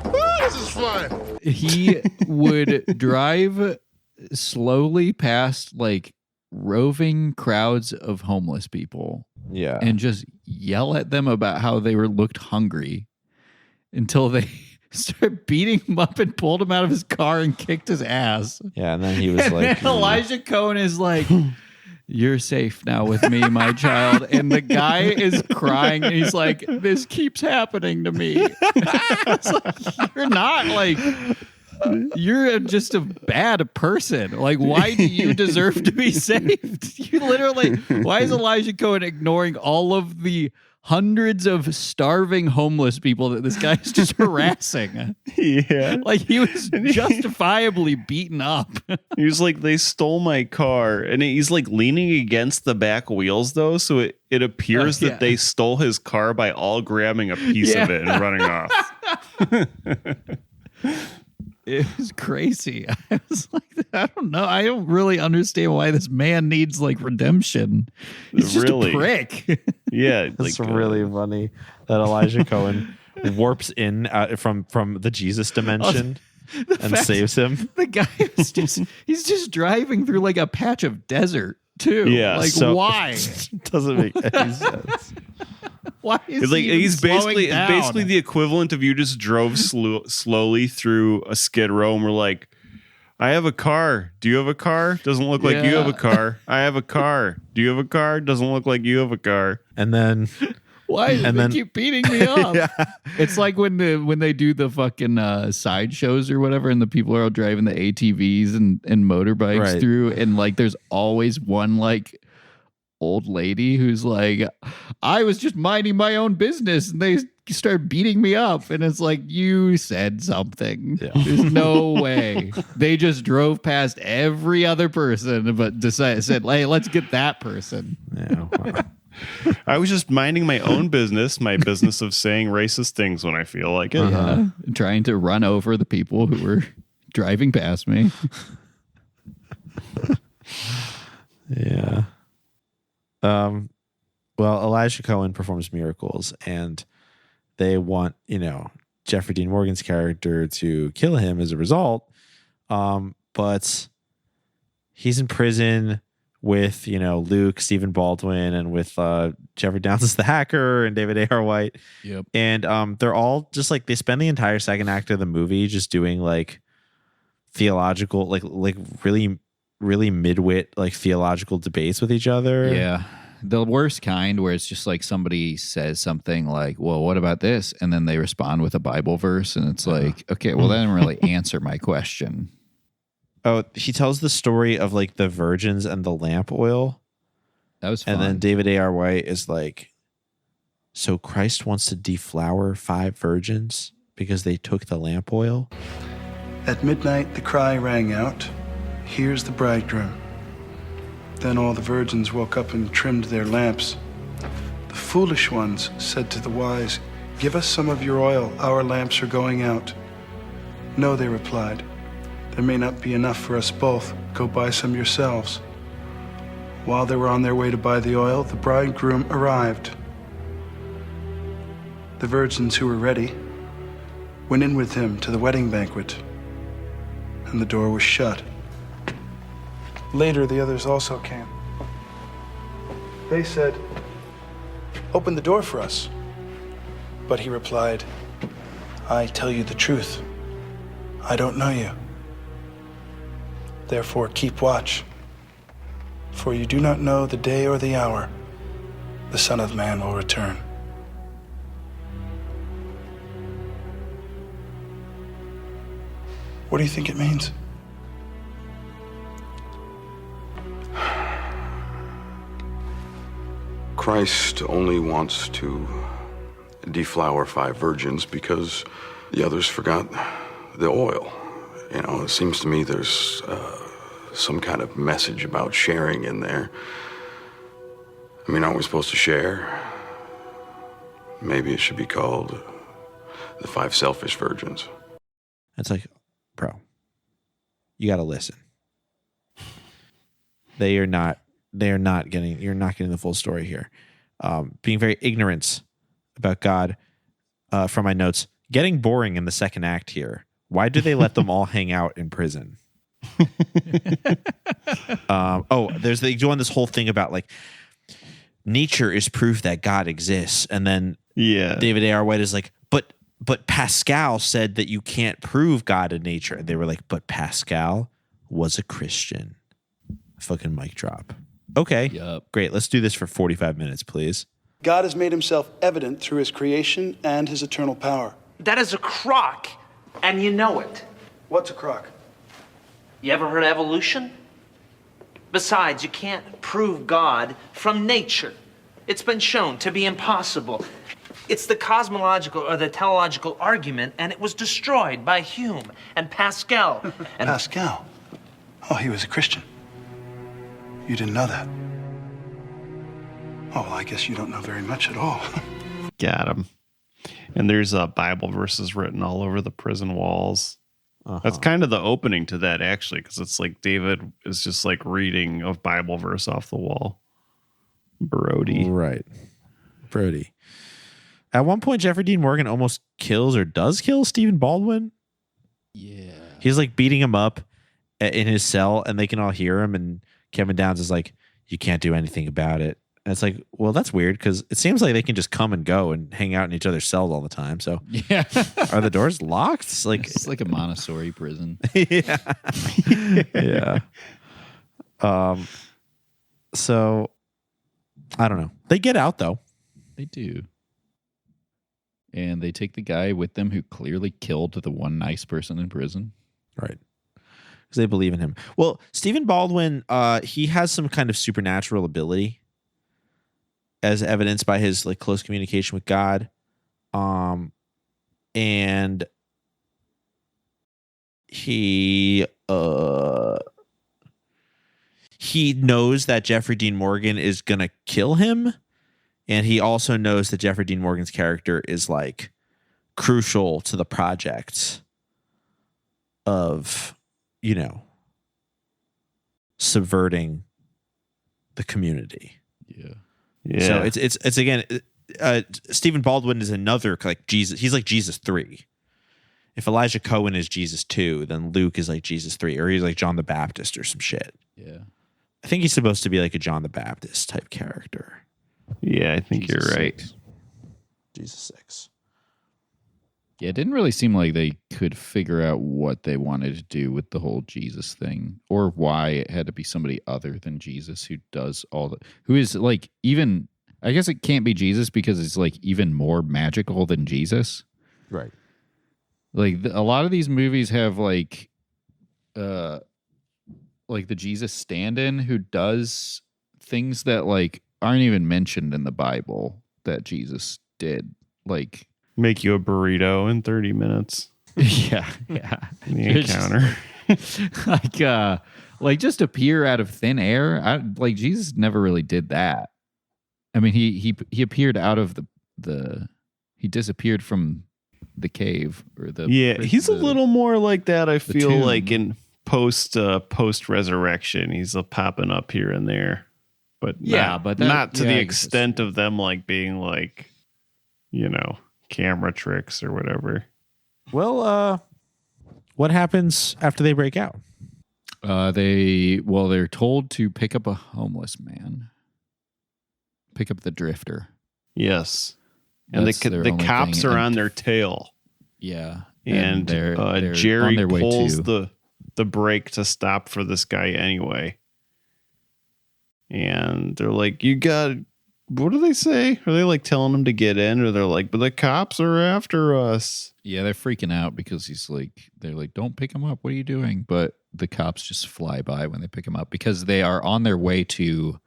Woo, this is fun. he would drive slowly past like roving crowds of homeless people Yeah. and just yell at them about how they looked hungry until they started beating him up and pulled him out of his car and kicked his ass. Yeah. And then he was And like, then Elijah Cohen is like, you're safe now with me, my child. And the guy is crying and he's like, this keeps happening to me. It's like, you're not like, you're just a bad person. Like, why do you deserve to be saved? You literally, why is Elijah Cohen ignoring all of the hundreds of starving homeless people that this guy is just harassing? Yeah. Like, he was justifiably beaten up. He was like, they stole my car. And he's like leaning against the back wheels, though. So it appears that they stole his car by all grabbing a piece of it and running off. It was crazy. I was like, I don't know. I don't really understand why this man needs like redemption. He's just a prick. Yeah. It's really funny that Elijah Cohen warps in from the Jesus dimension and saves him. The guy is he's just driving through like a patch of desert too. Yeah. Like why? Doesn't make any sense. Why is like he he's slowing down? basically the equivalent of you just drove slowly through a skid row and we're like, I have a car. Do you have a car? Doesn't look like you have a car. I have a car. Do you have a car? Doesn't look like you have a car. And then why do they keep beating me up? Yeah. It's like when they do the fucking side shows or whatever, and the people are all driving the ATVs and motorbikes through, and like there's always one like old lady who's like, I was just minding my own business and they start beating me up, and it's like, you said something. There's no way. They just drove past every other person but said, hey, let's get that person. I was just minding my own business, my business of saying racist things when I feel like it. Yeah. Trying to run over the people who were driving past me. Yeah. Well, Elijah Cohen performs miracles, and they want, Jeffrey Dean Morgan's character to kill him as a result. But he's in prison with, Luke, Stephen Baldwin, and with Jeffrey Downs as the hacker and David A.R. White. Yep. And they're all just like, they spend the entire second act of the movie just doing like theological, like really, really midwit, like theological debates with each other. Yeah. The worst kind, where it's just like somebody says something like, well, what about this? And then they respond with a Bible verse. And it's like, okay, well, that didn't really answer my question. Oh, he tells the story of like the virgins and the lamp oil. That was fun. And then David A.R. White is like, so Christ wants to deflower 5 virgins because they took the lamp oil? At midnight, the cry rang out, "Here's the bridegroom." Then all the virgins woke up and trimmed their lamps. The foolish ones said to the wise, "Give us some of your oil, our lamps are going out." "No," they replied, "there may not be enough for us both. Go buy some yourselves." While they were on their way to buy the oil, the bridegroom arrived. The virgins who were ready went in with him to the wedding banquet, and the door was shut. Later, the others also came. They said, "Open the door for us." But he replied, "I tell you the truth. I don't know you. Therefore, keep watch. For you do not know the day or the hour the Son of Man will return." What do you think it means? Christ only wants to deflower 5 virgins because the others forgot the oil. It seems to me there's some kind of message about sharing in there. I mean, aren't we supposed to share? Maybe it should be called the 5 selfish virgins. It's like, bro, you got to listen. You're not getting the full story here. Being very ignorant about God. From my notes, getting boring in the second act here. Why do they let them all hang out in prison? They do on this whole thing about like nature is proof that God exists, and then David A.R. White is like, but Pascal said that you can't prove God in nature. And they were like, but Pascal was a Christian. Fucking mic drop. Okay, Great. Let's do this for 45 minutes, please. God has made himself evident through his creation and his eternal power. That is a crock, and you know it. What's a crock? You ever heard of evolution? Besides, you can't prove God from nature. It's been shown to be impossible. It's the cosmological or the teleological argument, and it was destroyed by Hume and Pascal. And Pascal? Oh, he was a Christian. You didn't know that? Oh, well, I guess you don't know very much at all. Got him. And there's Bible verses written all over the prison walls. That's kind of the opening to that, actually, because it's like David is just like reading a Bible verse off the wall. Brody. Right. Brody. At one point, Jeffrey Dean Morgan almost kills or does kill Stephen Baldwin. Yeah. He's like beating him up in his cell, and they can all hear him. And Kevin Downs is like, you can't do anything about it. And it's like, well, that's weird because it seems like they can just come and go and hang out in each other's cells all the time. So Yeah. are the doors locked? It's like a Montessori prison. Yeah. Yeah. So I don't know. They get out though. They do. And they take the guy with them who clearly killed the one nice person in prison. Right. Because they believe in him. Well, Stephen Baldwin, he has some kind of supernatural ability, as evidenced by his like close communication with God. And he knows that Jeffrey Dean Morgan is gonna kill him. And he also knows that Jeffrey Dean Morgan's character is like crucial to the project of, you know, subverting the community. Yeah. Yeah. So it's again, Stephen Baldwin is another like Jesus. He's like Jesus 3. If Elijah Cohen is Jesus 2, then Luke is like Jesus 3, or he's like John the Baptist or some shit. Yeah. I think he's supposed to be like a John the Baptist type character. Yeah, I think Jesus you're right. 6. Jesus 6. Yeah, it didn't really seem like they could figure out what they wanted to do with the whole Jesus thing, or why it had to be somebody other than Jesus who does all the, who is like even, I guess it can't be Jesus because it's like even more magical than Jesus. Right. Like a lot of these movies have like the Jesus stand-in who does things that like aren't even mentioned in the Bible that Jesus did. Like Make you a burrito in 30 minutes. yeah. The encounter. like just appear out of thin air. Like Jesus never really did that. I mean, he appeared out of the he disappeared from the cave or the He's a little more like that. I feel tomb. like in post resurrection, he's popping up here and there, but not to the extent of them like being like, you know, camera tricks or whatever. Well, what happens after they break out? They're told to pick up a homeless man, pick up the drifter. Yes, and the cops are on their tail. Yeah, and they're Jerry on their pulls way the brake to stop for this guy anyway. And they're like, "You got." What do they say? Are they like telling him to get in, or they're like, "But the cops are after us"? Yeah, they're freaking out because they're like, "Don't pick him up. What are you doing?" But the cops just fly by when they pick him up because they are on their way to,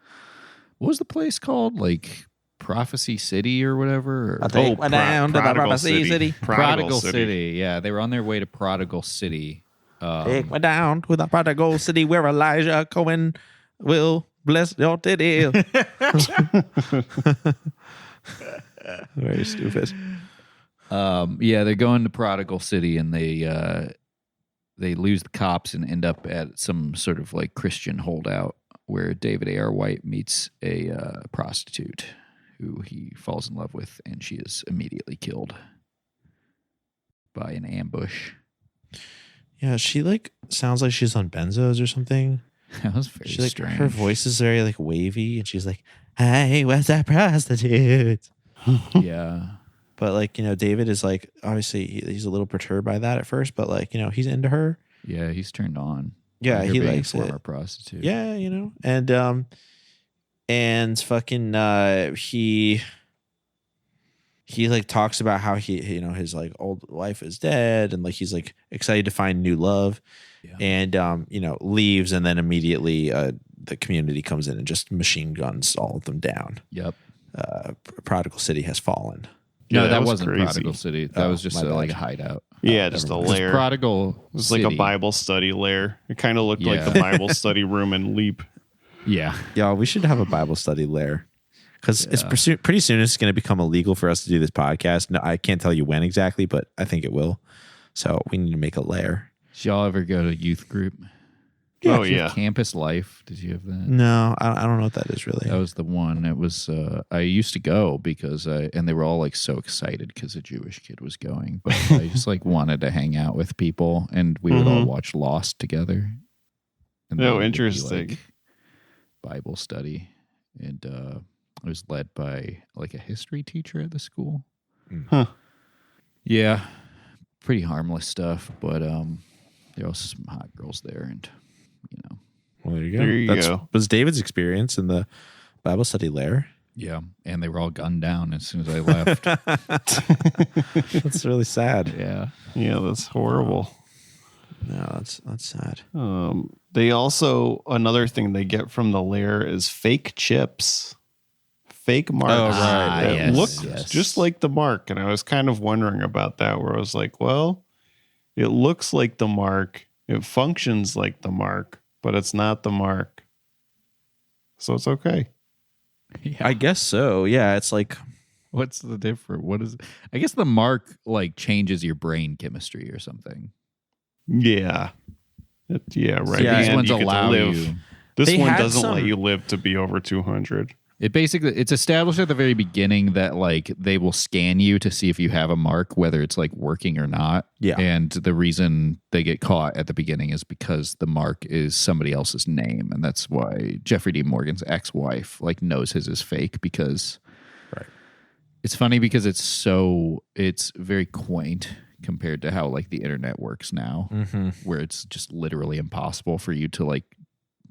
what was the place called? Like Prophecy City or whatever? Prodigal City. Prodigal City. Yeah, they were on their way to Prodigal City. Take me down to the Prodigal City where Elijah Cohen will bless your titty. Very stupid. Yeah, they're going to Prodigal City and they lose the cops and end up at some sort of like Christian holdout where David A.R. White meets a prostitute who he falls in love with, and she is immediately killed by an ambush. Yeah, she like sounds like she's on benzos or something. That was very strange. Her voice is very like wavy, and she's like, "Hey, where's that prostitute?" Yeah. But like, you know, David is like, obviously he's a little perturbed by that at first, but like, you know, he's into her. Yeah, he's turned on. Yeah, Her he being likes a former it. prostitute. Yeah, you know, and fucking he like talks about how he, you know, his like old wife is dead, and like he's like excited to find new love, and you know, leaves, and then immediately the community comes in and just machine guns all of them down. Yep. Prodigal City has fallen. No, Yeah, that was wasn't crazy. Prodigal City. That was just like a hideout. Yeah, just a lair. Prodigal It was City. like a Bible study lair. It kind of looked like the Bible study room in Leap. Yeah. Y'all, we should have a Bible study lair. Because it's pretty soon it's going to become illegal for us to do this podcast. No, I can't tell you when exactly, but I think it will. So we need to make a lair. Did y'all ever go to youth group? Oh, Did you yeah. have Campus Life. Did you have that? No, I don't know what that is really. That was the one. It was. I used to go because and they were all like so excited because a Jewish kid was going. But I just like wanted to hang out with people, and we would all watch Lost together. And then it would be, interesting. like, Bible study, and it was led by like a history teacher at the school. Huh. Yeah, pretty harmless stuff, but there were also some hot girls there, and you know. Well, there you go. There you go. Was David's experience in the Bible study lair. Yeah, and they were all gunned down as soon as I left. That's really sad. Yeah. Yeah, that's horrible. No, that's sad. They also, another thing they get from the lair is fake chips. Fake marks. Oh, right. That Yes, look yes. just like the mark. And I was kind of wondering about that, where I was like, well, it looks like the mark. It functions like the mark, but it's not the mark. So it's okay. Yeah. I guess so. Yeah, it's like What's the difference? What is it? I guess the mark like changes your brain chemistry or something. Yeah. Yeah, right. Yeah, these And ones you get to allow live. you. This They one had doesn't let some- you live to be over 200. It's established at the very beginning that like they will scan you to see if you have a mark, whether it's like working or not. Yeah. And the reason they get caught at the beginning is because the mark is somebody else's name. And that's why Jeffrey D. Morgan's ex-wife like knows his is fake, because Right. It's funny because it's very quaint compared to how like the internet works now, where it's just literally impossible for you to like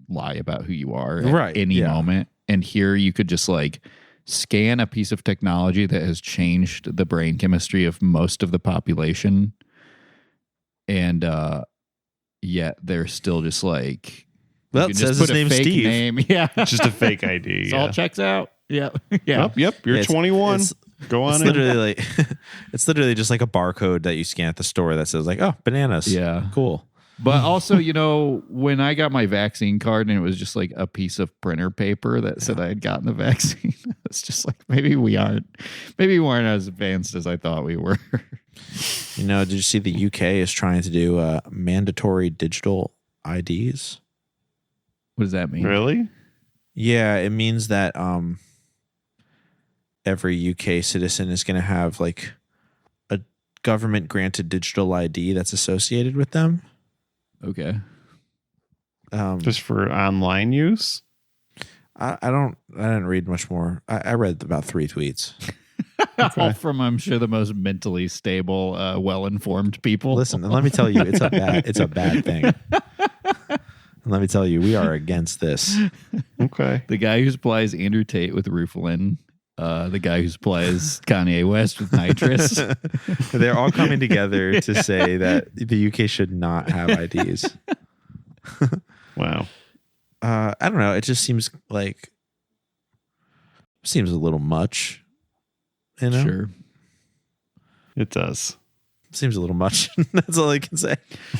lie about who you are at Right, any yeah. moment. And here you could just like scan a piece of technology that has changed the brain chemistry of most of the population. And yet they're still just like, Well, you it can says just his put a name's fake Steve. name. Yeah. It's just a fake ID. It all checks out. Yeah. Yeah. Yep. You're Yeah, 21. Go on It's in. literally like it's literally just like a barcode that you scan at the store that says like, oh, bananas. Yeah. Cool. But also, when I got my vaccine card and it was just like a piece of printer paper that said I had gotten the vaccine, it's just like maybe we weren't as advanced as I thought we were. You know, did you see the UK is trying to do mandatory digital IDs? What does that mean? Really? Yeah, it means that every UK citizen is going to have like a government granted digital ID that's associated with them. Okay. Just for online use? I didn't read much more. I read about 3 tweets. All from, I'm sure, the most mentally stable, well-informed people. Listen, and let me tell you, it's a bad thing. And let me tell you, we are against this. Okay. The guy who supplies Andrew Tate with Rufalin, the guy who supplies Kanye West with nitrous. They're all coming together to say that the UK should not have IDs. Wow. I don't know. It just seems a little much. You know? Sure. It does. Seems a little much. That's all I can say.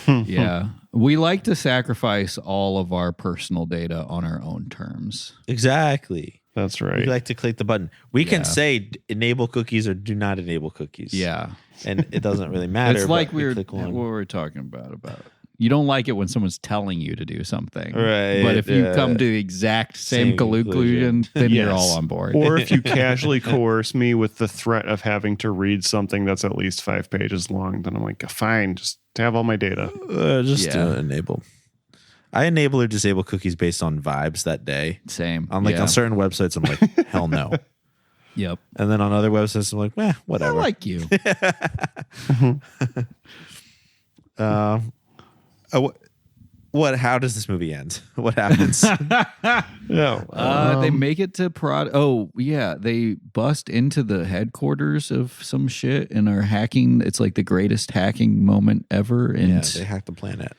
Yeah. We like to sacrifice all of our personal data on our own terms. Exactly. That's We right. like to click the button. We can Yeah. say enable cookies or do not enable cookies. Yeah. And it doesn't really matter. It's like but we what click one. we were talking about you don't like it when someone's telling you to do something. Right, But if you yeah. come to the exact same Same conclusion, conclusion. then you're Yes. all on board. Or if you casually coerce me with the threat of having to read something that's at least 5 pages long, then I'm like, fine, just have all my data. Just Yeah. enable. I enable or disable cookies based on vibes that day. Same. On like Yeah. on certain websites, I'm like, hell no. Yep. And then on other websites, I'm like, I whatever. like you. What? How does this movie end? What happens? Yeah. They make it to Oh, yeah. They bust into the headquarters of some shit and are hacking. It's like the greatest hacking moment ever. And yeah, they hacked the planet.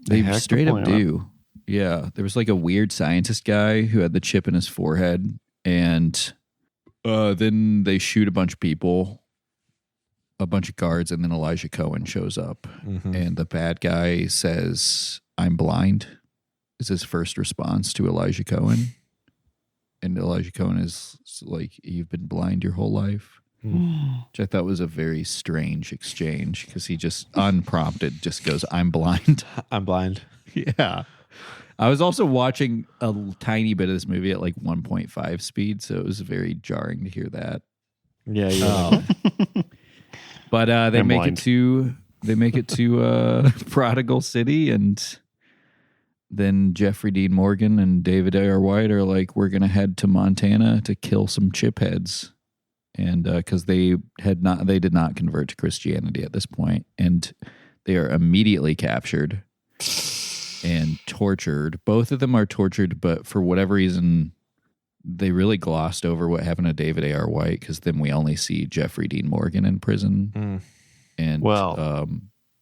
they hacked the straight up planet. do. Yeah. There was like a weird scientist guy who had the chip in his forehead. And then they shoot a bunch of people, a bunch of guards, and then Elijah Cohen shows up. And the bad guy says, "I'm blind," is his first response to Elijah Cohen. And Elijah Cohen is like, "You've been blind your whole life." Which I thought was a very strange exchange because he just unprompted just goes, "I'm blind." I'm blind. Yeah. I was also watching a tiny bit of this movie at like 1.5 speed, so it was very jarring to hear that. Yeah. But they I'm make blind. it to Prodigal City, and then Jeffrey Dean Morgan and David A.R. White are like, we're gonna head to Montana to kill some chipheads, and because they did not convert to Christianity at this point, and they are immediately captured and tortured. Both of them are tortured, but for whatever reason, they really glossed over what happened to David A.R. White, because then we only see Jeffrey Dean Morgan in prison. And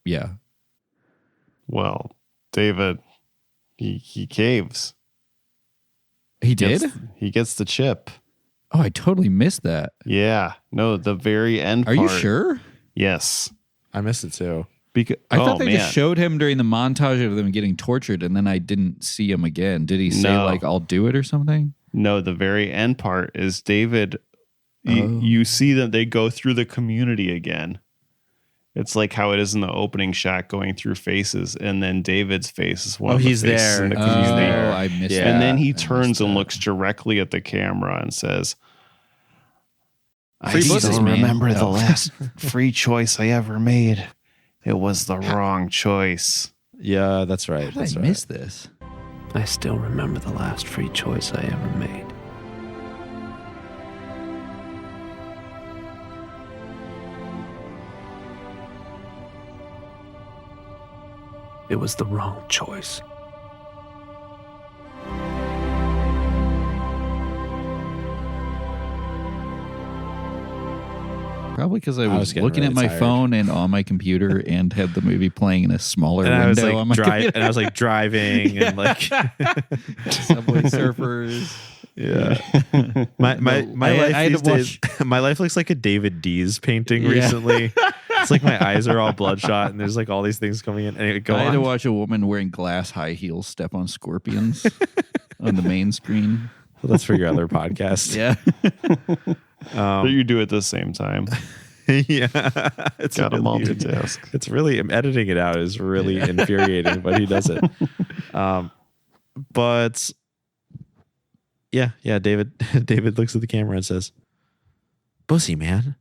yeah. Well, David, he caves. He did? He gets the chip. Oh, I totally missed that. Yeah. No, the very end Are part. you sure? Yes. I missed it too. Because I thought they just showed him during the montage of them getting tortured, and then I didn't see him again. Did he say, like, I'll do it or something? No, the very end part is David. You see that they go through the community again. It's like how it is in the opening shot, going through faces, and then David's face is one of the he's faces there. in the community. I missed that. And then he turns and looks directly at the camera and says, "I still remember the last free choice I ever made. It was the wrong choice." Yeah, that's right. How did I miss this? I still remember the last free choice I ever made. It was the wrong choice. Probably because I was getting looking really at my tired. phone and on my computer and had the movie playing in a smaller And I was window on my like computer. and I was like driving and like Subway Surfers. yeah. My life I had these to days, my life looks like a David Dees painting recently. It's like my eyes are all bloodshot and there's like all these things coming in. And I had to watch a woman wearing glass high heels step on scorpions on the main screen. Well, that's for your other podcast. Yeah. That you do at the same time. Yeah. It's Got to really- multitask. It's really editing it out is really infuriating, but he does it. But yeah, David looks at the camera and says, "Pussy, man."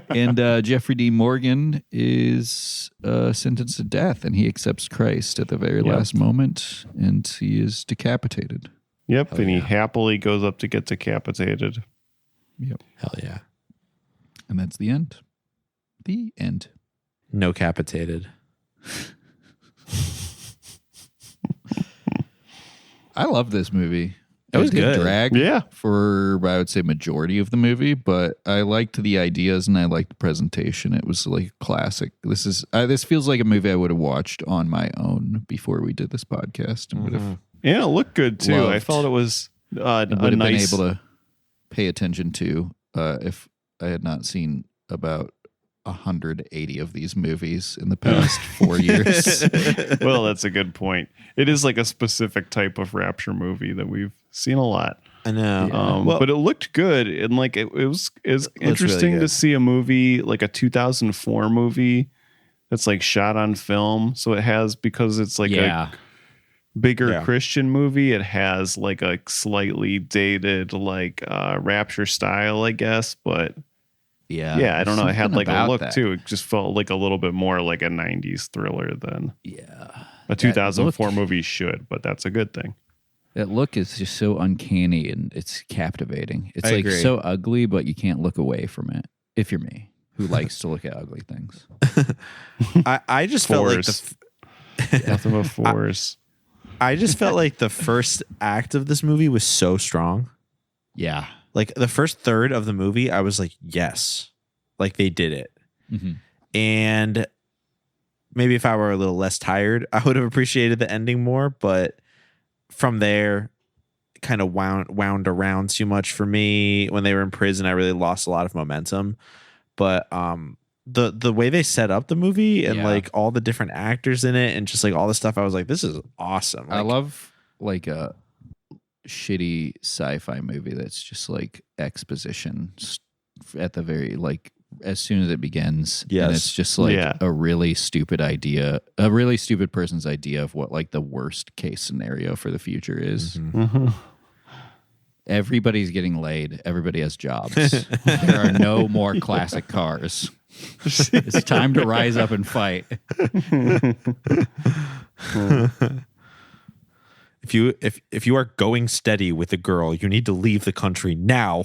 And Jeffrey D. Morgan is sentenced to death, and he accepts Christ at the very last moment, and he is decapitated. Yep, and he happily goes up to get decapitated. Yep. Hell yeah. And that's the end. The end. No capitated. I love this movie. It was did good. drag Yeah. for, I would say, majority of the movie, but I liked the ideas and I liked the presentation. It was like a classic. This feels like a movie I would have watched on my own before we did this podcast and would have Yeah, it looked good too. I Loved. felt it was a would have nice. been able to pay attention to if I had not seen about 180 of these movies in the past 4 years. Well, that's a good point. It is like a specific type of rapture movie that we've seen a lot. I know. But it looked good, and like it was interesting really to good. see a movie like a 2004 movie that's like shot on film. So it has, because it's like a bigger Yeah. Christian movie, it has like a slightly dated like rapture style, I guess. But yeah, I don't know. It had like a look too. It just felt like a little bit more like a 90s thriller than a 2004 movie should, but that's a good thing. That look is just so uncanny and it's captivating. It's I like agree. so ugly, but you can't look away from it. If you're me, who likes to look at ugly things. I just felt like Force. Nothing but force. I just felt like the first act of this movie was so strong. Yeah. Like the first third of the movie, I was like, yes, like they did it. Mm-hmm. And maybe if I were a little less tired, I would have appreciated the ending more. But from there, it kind of wound around too much for me. When they were in prison, I really lost a lot of momentum. But the way they set up the movie and like all the different actors in it and just like all the stuff, I was like, this is awesome. I Like, love like shitty sci-fi movie that's just like exposition at the very, like, as soon as it begins. Yes. And it's just like a really stupid idea, a really stupid person's idea of what like the worst case scenario for the future is. Mm-hmm. Everybody's getting laid. Everybody has jobs. There are no more classic cars. It's time to rise up and fight. If you are going steady with a girl, you need to leave the country now.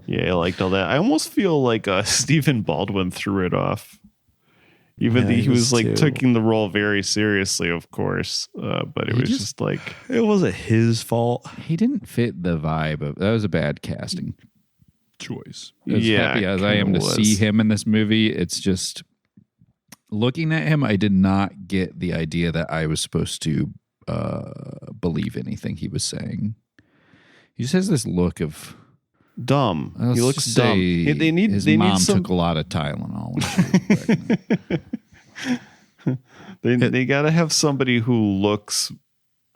Yeah, I liked all that. I almost feel like Stephen Baldwin threw it off. Even though he was like taking the role very seriously, of course, but it was just like it wasn't his fault. He didn't fit the vibe of that. Was a bad casting choice. As happy as I am to see him in this movie, it's just looking at him. I did not get the idea that I was supposed to believe anything he was saying. He just has this look of dumb. He looks dumb. His mom took a lot of Tylenol when she was pregnant. They got to have somebody who looks,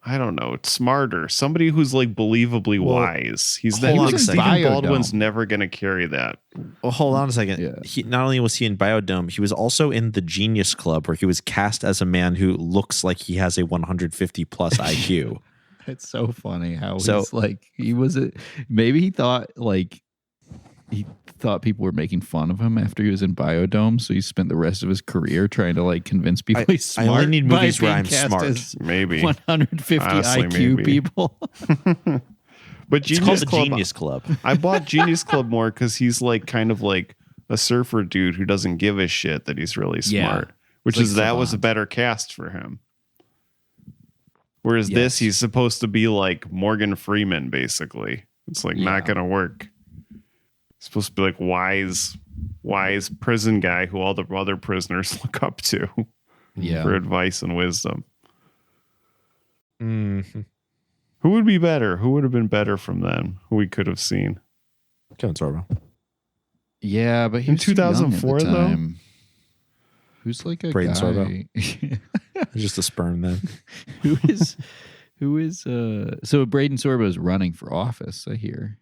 I don't know, smarter. Somebody who's like believably wise. Stephen Baldwin's never going to carry that. Well, hold on a second. Yeah. Not only was he in Biodome, he was also in the Genius Club, where he was cast as a man who looks like he has a 150 plus IQ. It's so funny how he's like, maybe he thought people were making fun of him after he was in Biodome, so he spent the rest of his career trying to like convince people he's smart. I only need movies where I'm smart. Maybe 150 honestly, IQ maybe. People. But it's called the Genius Club. I bought Genius Club more because he's like kind of like a surfer dude who doesn't give a shit that he's really smart. Which is that was a better cast for him. Whereas this, he's supposed to be like Morgan Freeman, basically. It's like not going to work. He's supposed to be like wise prison guy who all the other prisoners look up to for advice and wisdom. Mm-hmm. Who would be better? Who would have been better from them? Who we could have seen? Kevin Sorbo. Yeah, but he in was 2004 though. Who's like a Braden guy? Sorbo. Just a sperm then. Who is so Braden Sorbo is running for office, I hear.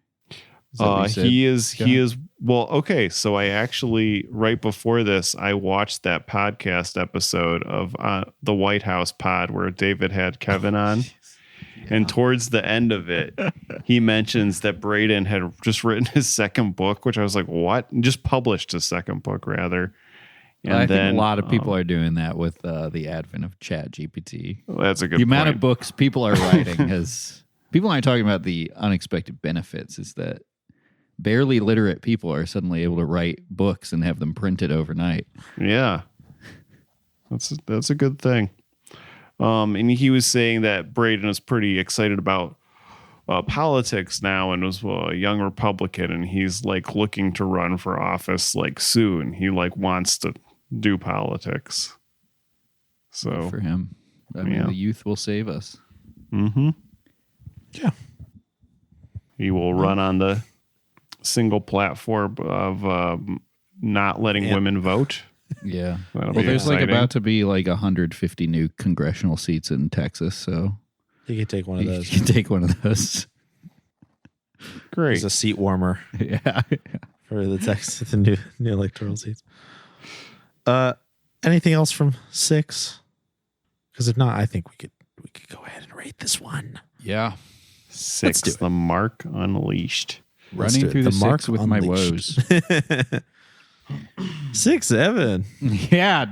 He is well, okay, so I actually right before this I watched that podcast episode of the White House pod where David had Kevin on. And towards the end of it, he mentions that Braden had just written his second book, which I was like, what? Just published his second book, rather. And I think a lot of people are doing that with the advent of Chat GPT. Well, that's a good The point. amount of books people are writing people aren't talking about the unexpected benefits, is that barely literate people are suddenly able to write books and have them printed overnight. Yeah. That's a good thing. And he was saying that Braden is pretty excited about politics now and was a young Republican, and he's like looking to run for office like soon. He like wants to do politics. So good for him. I mean, the youth will save us. Mm-hmm. Yeah. He will run on the single platform of not letting women vote. Yeah. Well, there's like about to be like 150 new congressional seats in Texas, so you can take one of those. You can take one of those. Great. It's a seat warmer. Yeah. For the new electoral seats. Anything else from 6? Because if not, I think we could go ahead and rate this one. Yeah. 6, the Mark Unleashed. Running through the Mark with my woes. 6, 7. Yeah.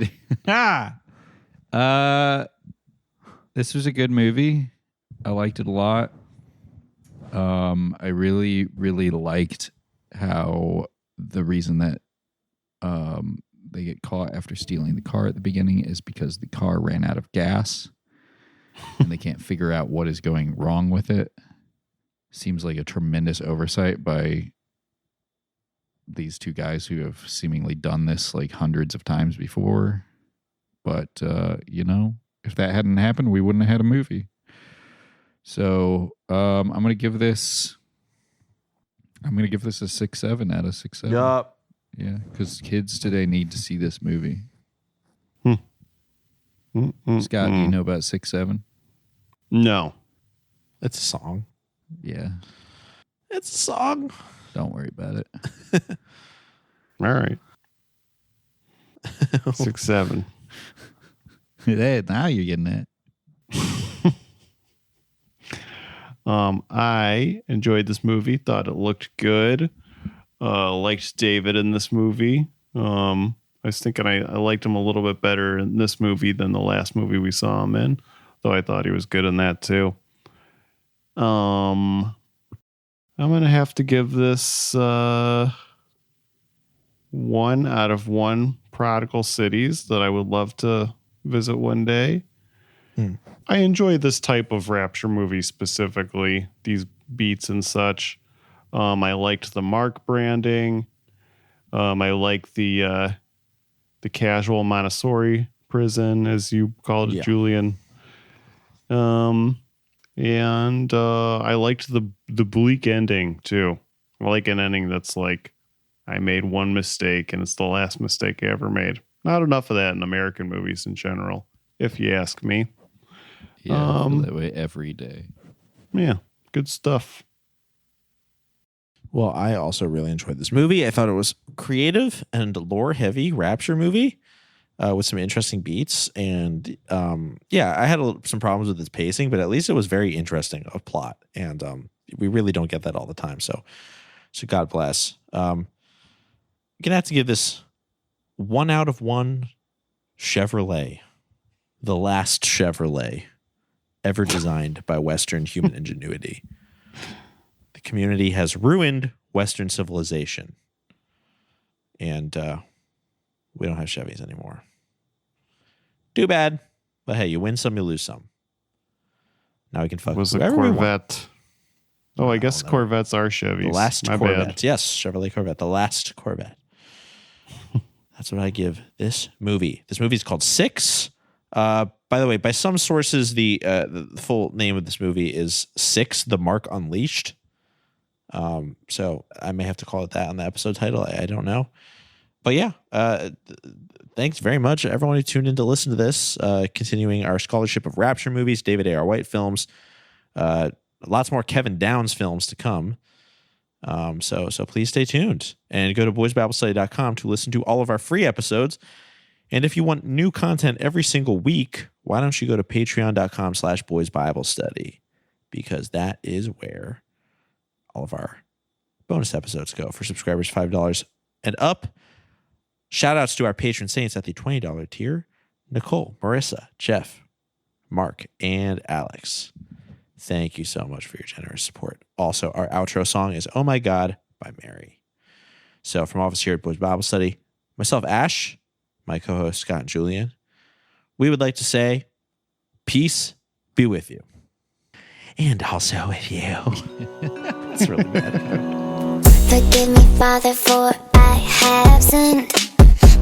This was a good movie. I liked it a lot. I really, really liked how the reason that they get caught after stealing the car at the beginning is because the car ran out of gas and they can't figure out what is going wrong with it. Seems like a tremendous oversight by these two guys who have seemingly done this like hundreds of times before. But, if that hadn't happened, we wouldn't have had a movie. So I'm going to give this a 6-7 out of 6-7. Yup. Yeah, because kids today need to see this movie. Scott, do you know about 6-7? No. It's a song. Yeah. It's a song. Don't worry about it. All right. 6, 7. Hey, now you're getting it. I enjoyed this movie. Thought it looked good. Liked David in this movie. I was thinking I liked him a little bit better in this movie than the last movie we saw him in, though I thought he was good in that too. I'm gonna have to give this 1 out of 1 Prodigal Cities that I would love to visit one day. I enjoy this type of rapture movie specifically, these beats and such. I liked the Mark branding. I like the casual Montessori prison, as you called it, Julian. And I liked the bleak ending too. I like an ending that's like, I made one mistake and it's the last mistake I ever made. Not enough of that in American movies in general, if you ask me. Yeah, I feel that way every day. Yeah, good stuff. Well, I also really enjoyed this movie. I thought it was creative and lore-heavy rapture movie with some interesting beats. And I had some problems with its pacing, but at least it was very interesting of plot. And we really don't get that all the time. So God bless. I'm gonna have to give this 1 out of 1 Chevrolet, the last Chevrolet ever designed by Western human ingenuity. The community has ruined Western civilization. And we don't have Chevys anymore. Too bad. But hey, you win some, you lose some. Now we can fuck was with a whoever we want. Corvette. Oh, I guess Corvettes are Chevys. The last My Corvette. bad. Yes, Chevrolet Corvette. The last Corvette. That's what I give this movie. This movie is called Six. By the way, by some sources, the full name of this movie is Six, The Mark Unleashed. So I may have to call it that on the episode title. I don't know. But yeah, thanks very much, everyone who tuned in to listen to this. Continuing our scholarship of rapture movies, David A.R. White films. Lots more Kevin Downs films to come. So please stay tuned and go to boysbiblestudy.com to listen to all of our free episodes. And if you want new content every single week, why don't you go to patreon.com/boysbiblestudy, because that is where all of our bonus episodes go for subscribers $5 and up. Shout outs to our patron saints at the $20 tier: Nicole, Marissa, Jeff, Mark, and Alex. Thank you so much for your generous support. Also, our outro song is Oh My God by Mary. So from all of us here at Boys Bible Study, myself, Ash, my co-host Scott and Julian, we would like to say peace be with you. And also with you. That's really bad. Forgive me, Father, for I have sinned.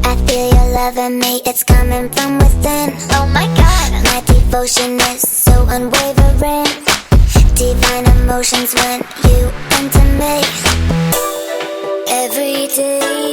I feel you loving me, it's coming from within. Oh my God, my devotion is so unwavering. Divine emotions when you enter me. Every day